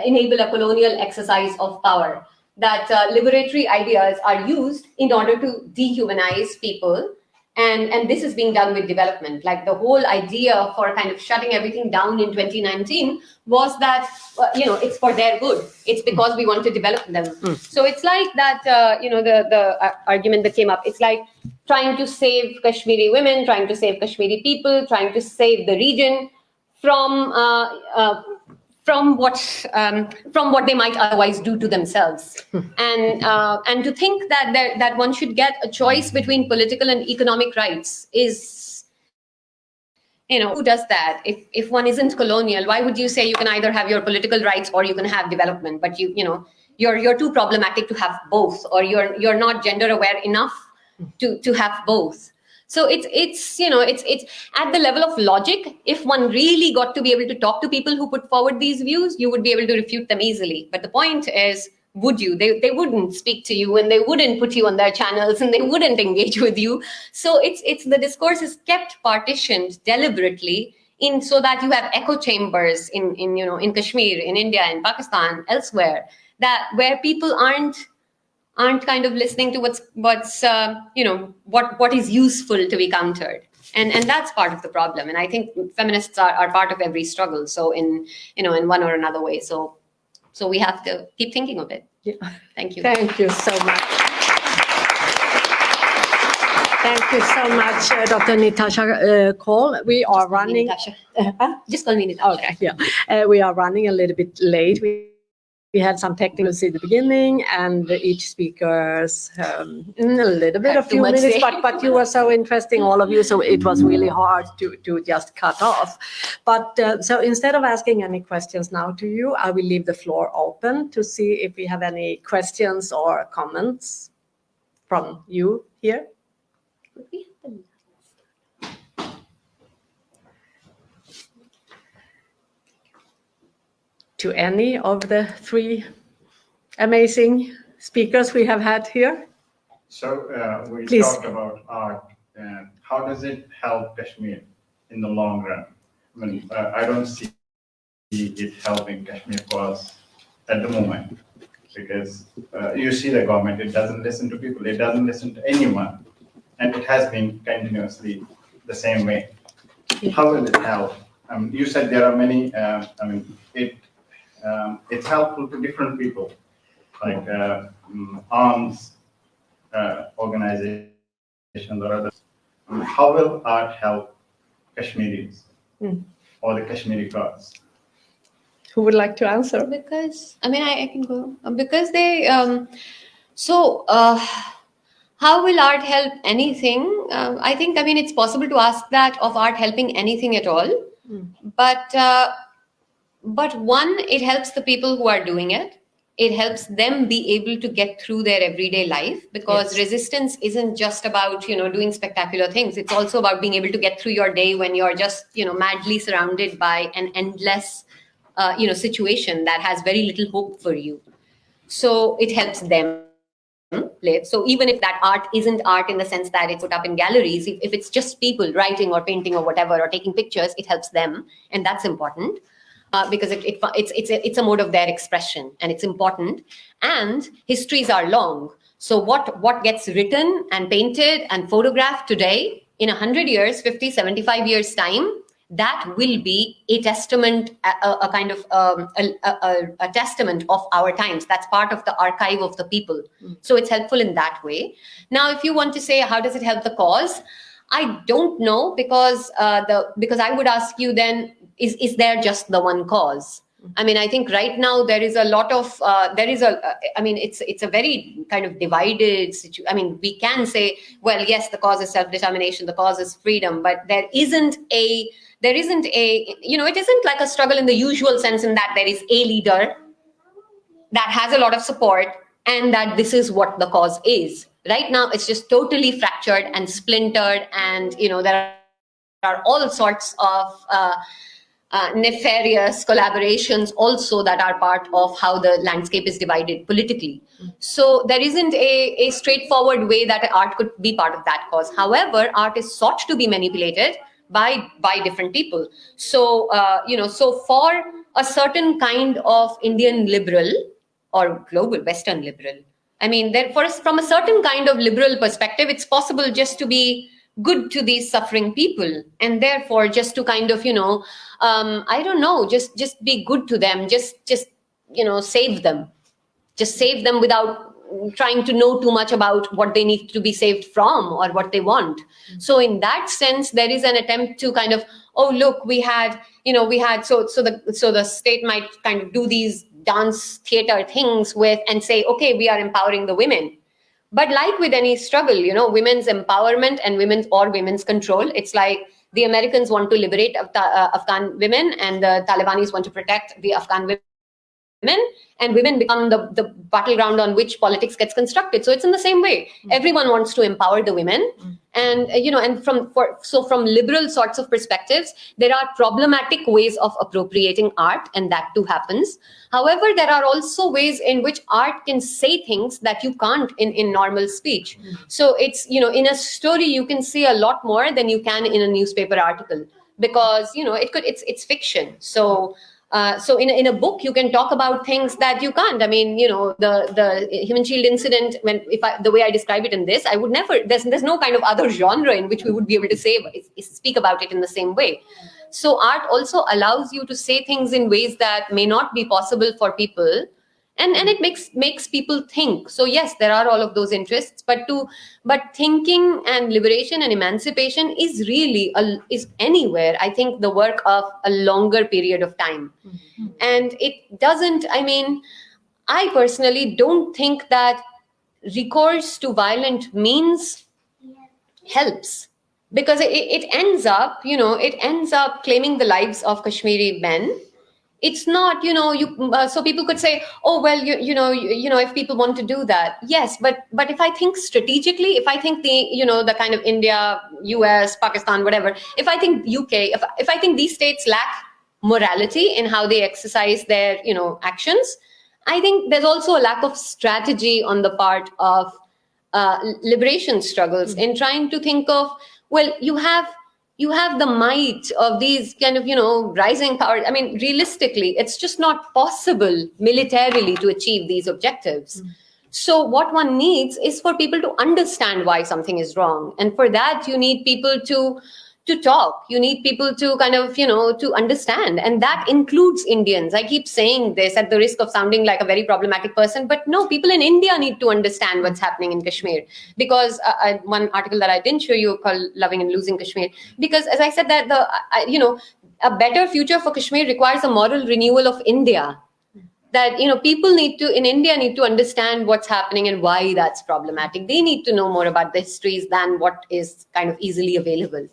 enable a colonial exercise of power. That liberatory ideas are used in order to dehumanize people. And this is being done with development. Like the whole idea for kind of shutting everything down in 2019 was that, it's for their good. It's because we want to develop them. So it's like that, the argument that came up. It's like trying to save Kashmiri women, trying to save Kashmiri people, trying to save the region from what they might otherwise do to themselves, and to think that one should get a choice between political and economic rights is, who does that? If one isn't colonial, why would you say you can either have your political rights or you can have development? But you're too problematic to have both, or you're not gender aware enough to have both. So it's at the level of logic. If one really got to be able to talk to people who put forward these views, you would be able to refute them easily. But the point is, would you? They wouldn't speak to you, and they wouldn't put you on their channels, and they wouldn't engage with you. So it's the discourse is kept partitioned deliberately so that you have echo chambers in Kashmir, in India, in Pakistan, elsewhere, where people aren't kind of listening to what's what is useful to be countered. And that's part of the problem. And I think feminists are part of every struggle. So in one or another way. So we have to keep thinking of it. Yeah. Thank you. Thank you so much. Thank you so much, Dr. Natasha Cole. We are running. Just call me Natasha. Okay, yeah. We are running a little bit late. We had some technicals at the beginning, and each speaker's a little bit, a few minutes, but you were so interesting, all of you, so it was really hard to just cut off. But so instead of asking any questions now to you, I will leave the floor open to see if we have any questions or comments from you here. To any of the three amazing speakers we have had here? So we Please. talked about art. How does it help Kashmir in the long run? I mean, I don't see it helping Kashmir cause at the moment, because you see the government, it doesn't listen to people, it doesn't listen to anyone, and it has been continuously the same way. Yeah. How will it help? You said there are many, it's helpful to different people, like arms organizations or others. How will art help Kashmiris or the Kashmiri cause? Who would like to answer? Because I can go. Because they how will art help anything? I think it's possible to ask that of art helping anything at all. But one, it helps the people who are doing it. It helps them be able to get through their everyday life, because resistance isn't just about doing spectacular things. It's also about being able to get through your day when you're just madly surrounded by an endless situation that has very little hope for you. So it helps them live. So even if that art isn't art in the sense that it's put up in galleries, if it's just people writing or painting or whatever or taking pictures, it helps them, and that's important. Because it's a mode of their expression, and it's important. And histories are long. So what gets written and painted and photographed today, in 100 years, 50, 75 years time, that will be a testament, a kind of a testament of our times. That's part of the archive of the people. So it's helpful in that way. Now, if you want to say, how does it help the cause? I don't know, because I would ask you then, is there just the one cause? I think right now there is a lot of, it's a very kind of divided situation. We can say, well, yes, the cause is self-determination, the cause is freedom, but it isn't like a struggle in the usual sense, in that there is a leader that has a lot of support and that this is what the cause is. Right now, it's just totally fractured and splintered, and there are all sorts of nefarious collaborations also that are part of how the landscape is divided politically. So there isn't a straightforward way that art could be part of that cause. However, art is sought to be manipulated by different people. So so for a certain kind of Indian liberal or global Western liberal, from a certain kind of liberal perspective, it's possible just to be good to these suffering people, and therefore just to kind of just be good to them, just save them without trying to know too much about what they need to be saved from or what they want. So in that sense, there is an attempt to kind of, oh look, we had so the state might kind of do these dance theater things and say, okay, we are empowering the women. But like with any struggle, women's empowerment and women's control, it's like the Americans want to liberate Afghan women, and the Talibanis want to protect the Afghan women. and women become the battleground on which politics gets constructed. So it's in the same way. Everyone wants to empower the women. And, and from liberal sorts of perspectives, there are problematic ways of appropriating art, and that too happens. However, there are also ways in which art can say things that you can't in normal speech. So it's, in a story, you can say a lot more than you can in a newspaper article, because, it's fiction. So in a book, you can talk about things that you can't. I mean, the human shield incident, the way I describe it in this, I would never, there's no kind of other genre in which we would be able to speak about it in the same way. So art also allows you to say things in ways that may not be possible for people. And it makes people think. So yes, there are all of those interests, but thinking and liberation and emancipation is really is anywhere, I think, the work of a longer period of time. And it doesn't, I personally don't think that recourse to violent means helps, because it ends up claiming the lives of Kashmiri men. It's not, so people could say, oh, well, if people want to do that, yes, but if I think strategically, if I think the kind of India, US, Pakistan, whatever, if I think UK, if I think these states lack morality in how they exercise their, actions, I think there's also a lack of strategy on the part of liberation struggles in trying to think of, well, you have the might of these kind of, rising powers. I mean, realistically, it's just not possible militarily to achieve these objectives. So what one needs is for people to understand why something is wrong. And for that, you need people to talk. You need people to kind of, to understand. And that includes Indians. I keep saying this at the risk of sounding like a very problematic person, but no, people in India need to understand what's happening in Kashmir. Because one article that I didn't show you called Loving and Losing Kashmir, because as I said that a better future for Kashmir requires a moral renewal of India. That, people in India need to understand what's happening and why that's problematic. They need to know more about the histories than what is kind of easily available.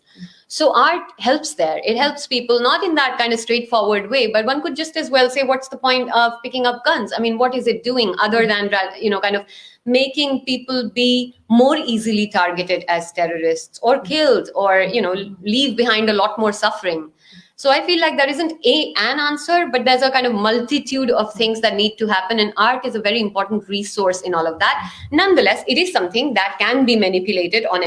So art helps there. It helps people, not in that kind of straightforward way, but one could just as well say, what's the point of picking up guns? I mean, what is it doing other than, kind of making people be more easily targeted as terrorists or killed or, leave behind a lot more suffering? So I feel like there isn't an answer, but there's a kind of multitude of things that need to happen. And art is a very important resource in all of that. Nonetheless, it is something that can be manipulated on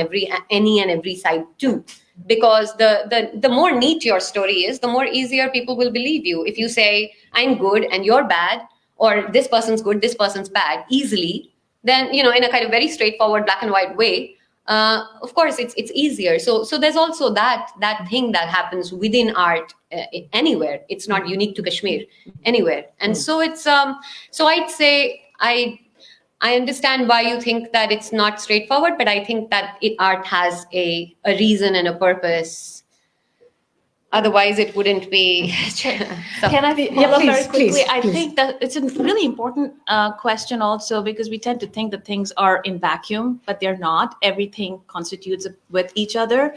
any and every side too. Because the more neat your story is, the more easier people will believe you. If you say, I'm good and you're bad, or this person's good, this person's bad, easily, then, in a kind of very straightforward black and white way, of course, it's easier. So there's also that thing that happens within art anywhere. It's not unique to Kashmir, anywhere. And so it's so I'd say I understand why you think that it's not straightforward, but I think that art has a reason and a purpose. Otherwise, it wouldn't be. Can I follow very quickly? Please. I think that it's a really important question also, because we tend to think that things are in vacuum, but they're not. Everything constitutes with each other.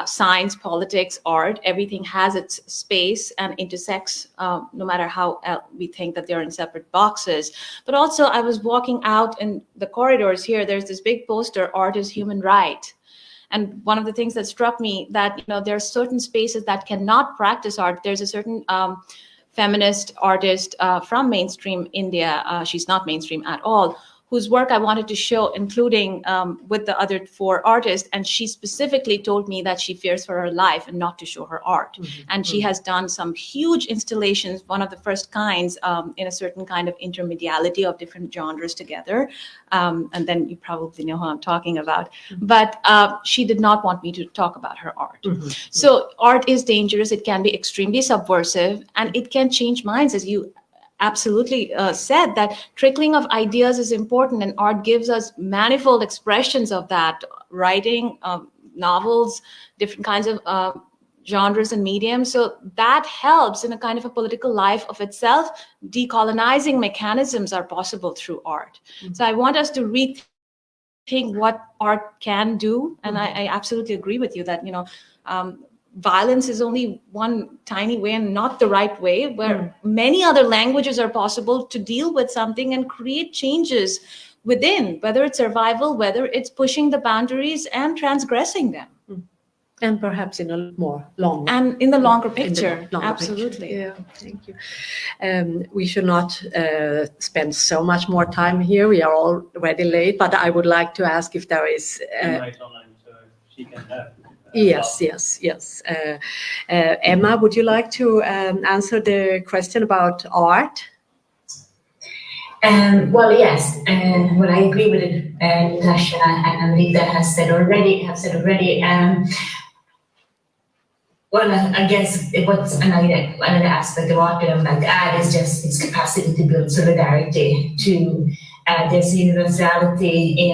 Science, politics, art, everything has its space and intersects, no matter how we think that they're in separate boxes. But also, I was walking out in the corridors here. There's this big poster, "Art is Human Right." And one of the things that struck me that, there are certain spaces that cannot practice art. There's a certain feminist artist from mainstream India. She's not mainstream at all, whose work I wanted to show, including with the other 4 artists. And she specifically told me that she fears for her life and not to show her art. And she has done some huge installations, one of the first kinds, in a certain kind of intermediality of different genres together. And then you probably know who I'm talking about. But she did not want me to talk about her art. So art is dangerous. It can be extremely subversive, and it can change minds, as you absolutely said, that trickling of ideas is important, and art gives us manifold expressions of that. Writing, novels, different kinds of genres and mediums. So that helps in a kind of a political life of itself. Decolonizing mechanisms are possible through art. So I want us to rethink what art can do. And I absolutely agree with you that, violence is only one tiny way and not the right way, where many other languages are possible to deal with something and create changes within, whether it's survival, whether it's pushing the boundaries and transgressing them. And perhaps in a more long And in the longer in the picture, longer absolutely. picture. Yeah, thank you. We should not spend so much more time here. We are already late, but I would like to ask if there is. Right online, so she can have. Yes. Emma, would you like to answer the question about art? Well, yes, and what I agree with it, Natasha and Rita has said already. Well, I guess what's another aspect of art that I would like to add is just its capacity to build solidarity. There's universality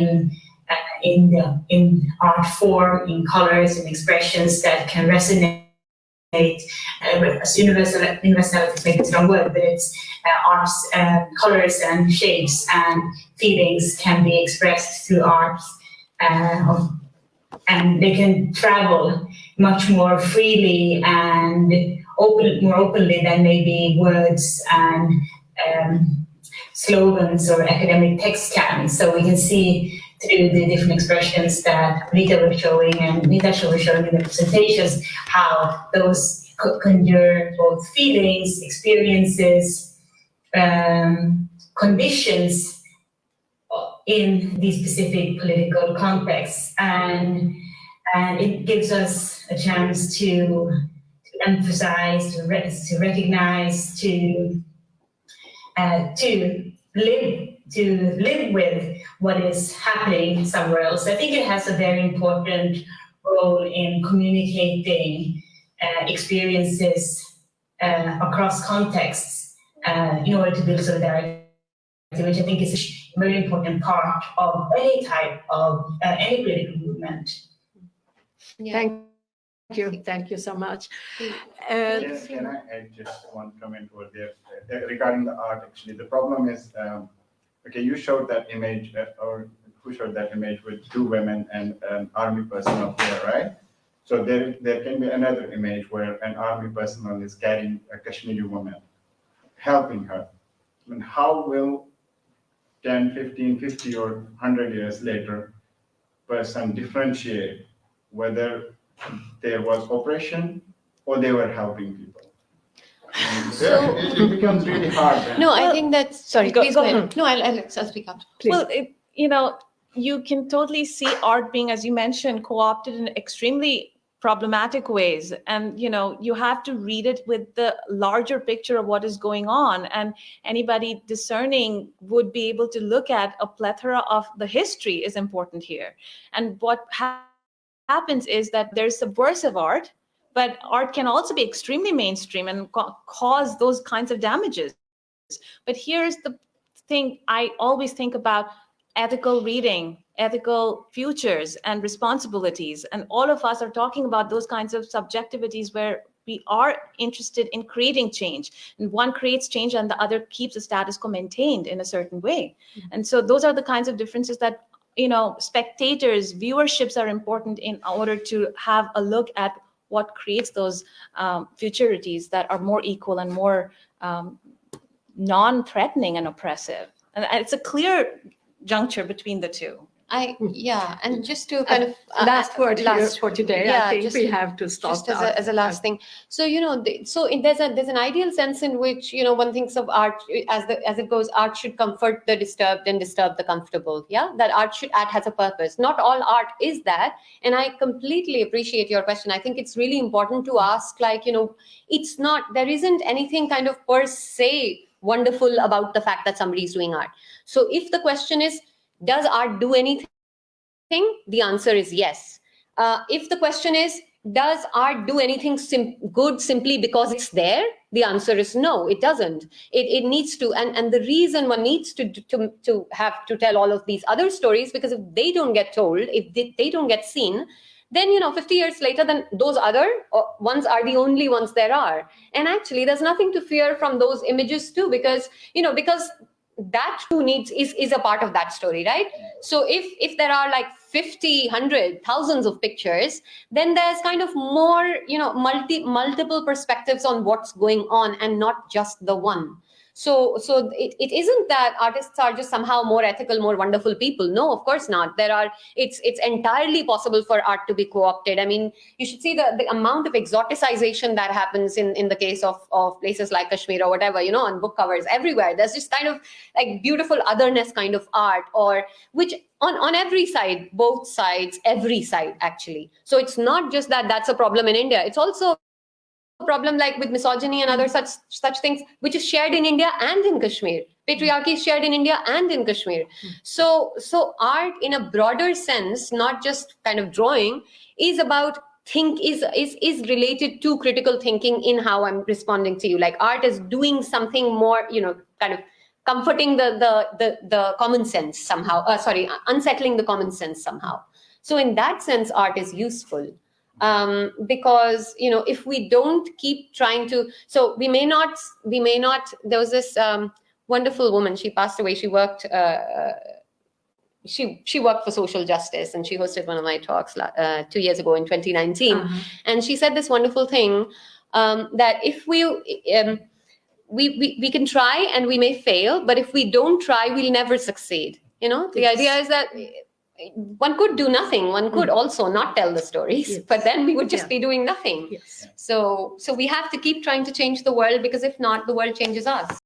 in art form, in colors and expressions that can resonate. Universality is maybe a strong word, but it's art's colors and shapes and feelings can be expressed through art, and they can travel much more freely and more openly than maybe words and slogans or academic text can. So we can see through the different expressions that Rita was showing and Natasha was showing in the presentations, how those conjure both feelings, experiences, conditions in these specific political contexts, and it gives us a chance to emphasize, to recognize, to live with what is happening somewhere else. I think it has a very important role in communicating experiences across contexts in order to build solidarity, which I think is a very important part of any type of any political movement. Yeah. Thank you so much. Can I add just one comment over there regarding the art? Actually, the problem is, okay, you showed that image, or who showed that image with two women and an army personnel there, right? So there can be another image where an army personnel is carrying a Kashmiri woman, helping her. I mean, how will 10, 15, 50 or 100 years later person differentiate whether there was oppression or they were helping people? So- it becomes really hard. Then. No, I think that's, sorry, please go go ahead. No, I'll speak up. Please. Well, you can totally see art being, as you mentioned, co-opted in extremely problematic ways. And, you have to read it with the larger picture of what is going on. And anybody discerning would be able to look at a plethora of the history is important here. And what happens is that there's subversive art, but art can also be extremely mainstream and cause those kinds of damages. But here's the thing I always think about: ethical reading, ethical futures and responsibilities. And all of us are talking about those kinds of subjectivities where we are interested in creating change. And one creates change and the other keeps the status quo maintained in a certain way. And so those are the kinds of differences that, spectators, viewerships are important in order to have a look at what creates those futurities that are more equal and more non-threatening and oppressive. And it's a clear juncture between the two. And just to kind of Last word here for today. yeah, I think just we have to stop. just as a last thing. So there's an ideal sense in which one thinks of art as it goes. Art should comfort the disturbed and disturb the comfortable. Yeah, that art has a purpose. Not all art is that, and I completely appreciate your question. I think it's really important to ask, it's not, there isn't anything kind of per se wonderful about the fact that somebody is doing art. So if the question is, does art do anything? The answer is yes. If the question is, does art do anything good simply because it's there? The answer is no, it doesn't. It needs to, and the reason one needs to have to tell all of these other stories, because if they don't get told, if they don't get seen, then 50 years later, then those other ones are the only ones there are. And actually, there's nothing to fear from those images too, because that too is a part of that story, right? So if there are like 50, 100, thousands of pictures, then there's kind of more, multiple perspectives on what's going on and not just the one. So it isn't that artists are just somehow more ethical, more wonderful people. No, of course not. It's entirely possible for art to be co-opted. I mean, you should see the amount of exoticization that happens in the case of places like Kashmir or whatever, on book covers everywhere. There's just kind of like beautiful otherness kind of art, or which on every side, both sides, every side actually. So it's not just that that's a problem in India. It's also problem like with misogyny and other such things, which is shared in India and in Kashmir. Patriarchy is shared in India and in Kashmir. So art in a broader sense, not just kind of drawing, is about is related to critical thinking in how I'm responding to you. Like art is doing something more, kind of comforting the common sense somehow. Unsettling the common sense somehow. So in that sense, art is useful. Because if we don't keep trying to, so we may not. There was this wonderful woman. She passed away. She worked. She worked for social justice, and she hosted one of my talks 2 years ago in 2019. And she said this wonderful thing that if we can try and we may fail, but if we don't try, we'll never succeed. The idea is that one could do nothing. One could also not tell the stories, but then we would just be doing nothing. So we have to keep trying to change the world, because if not, the world changes us.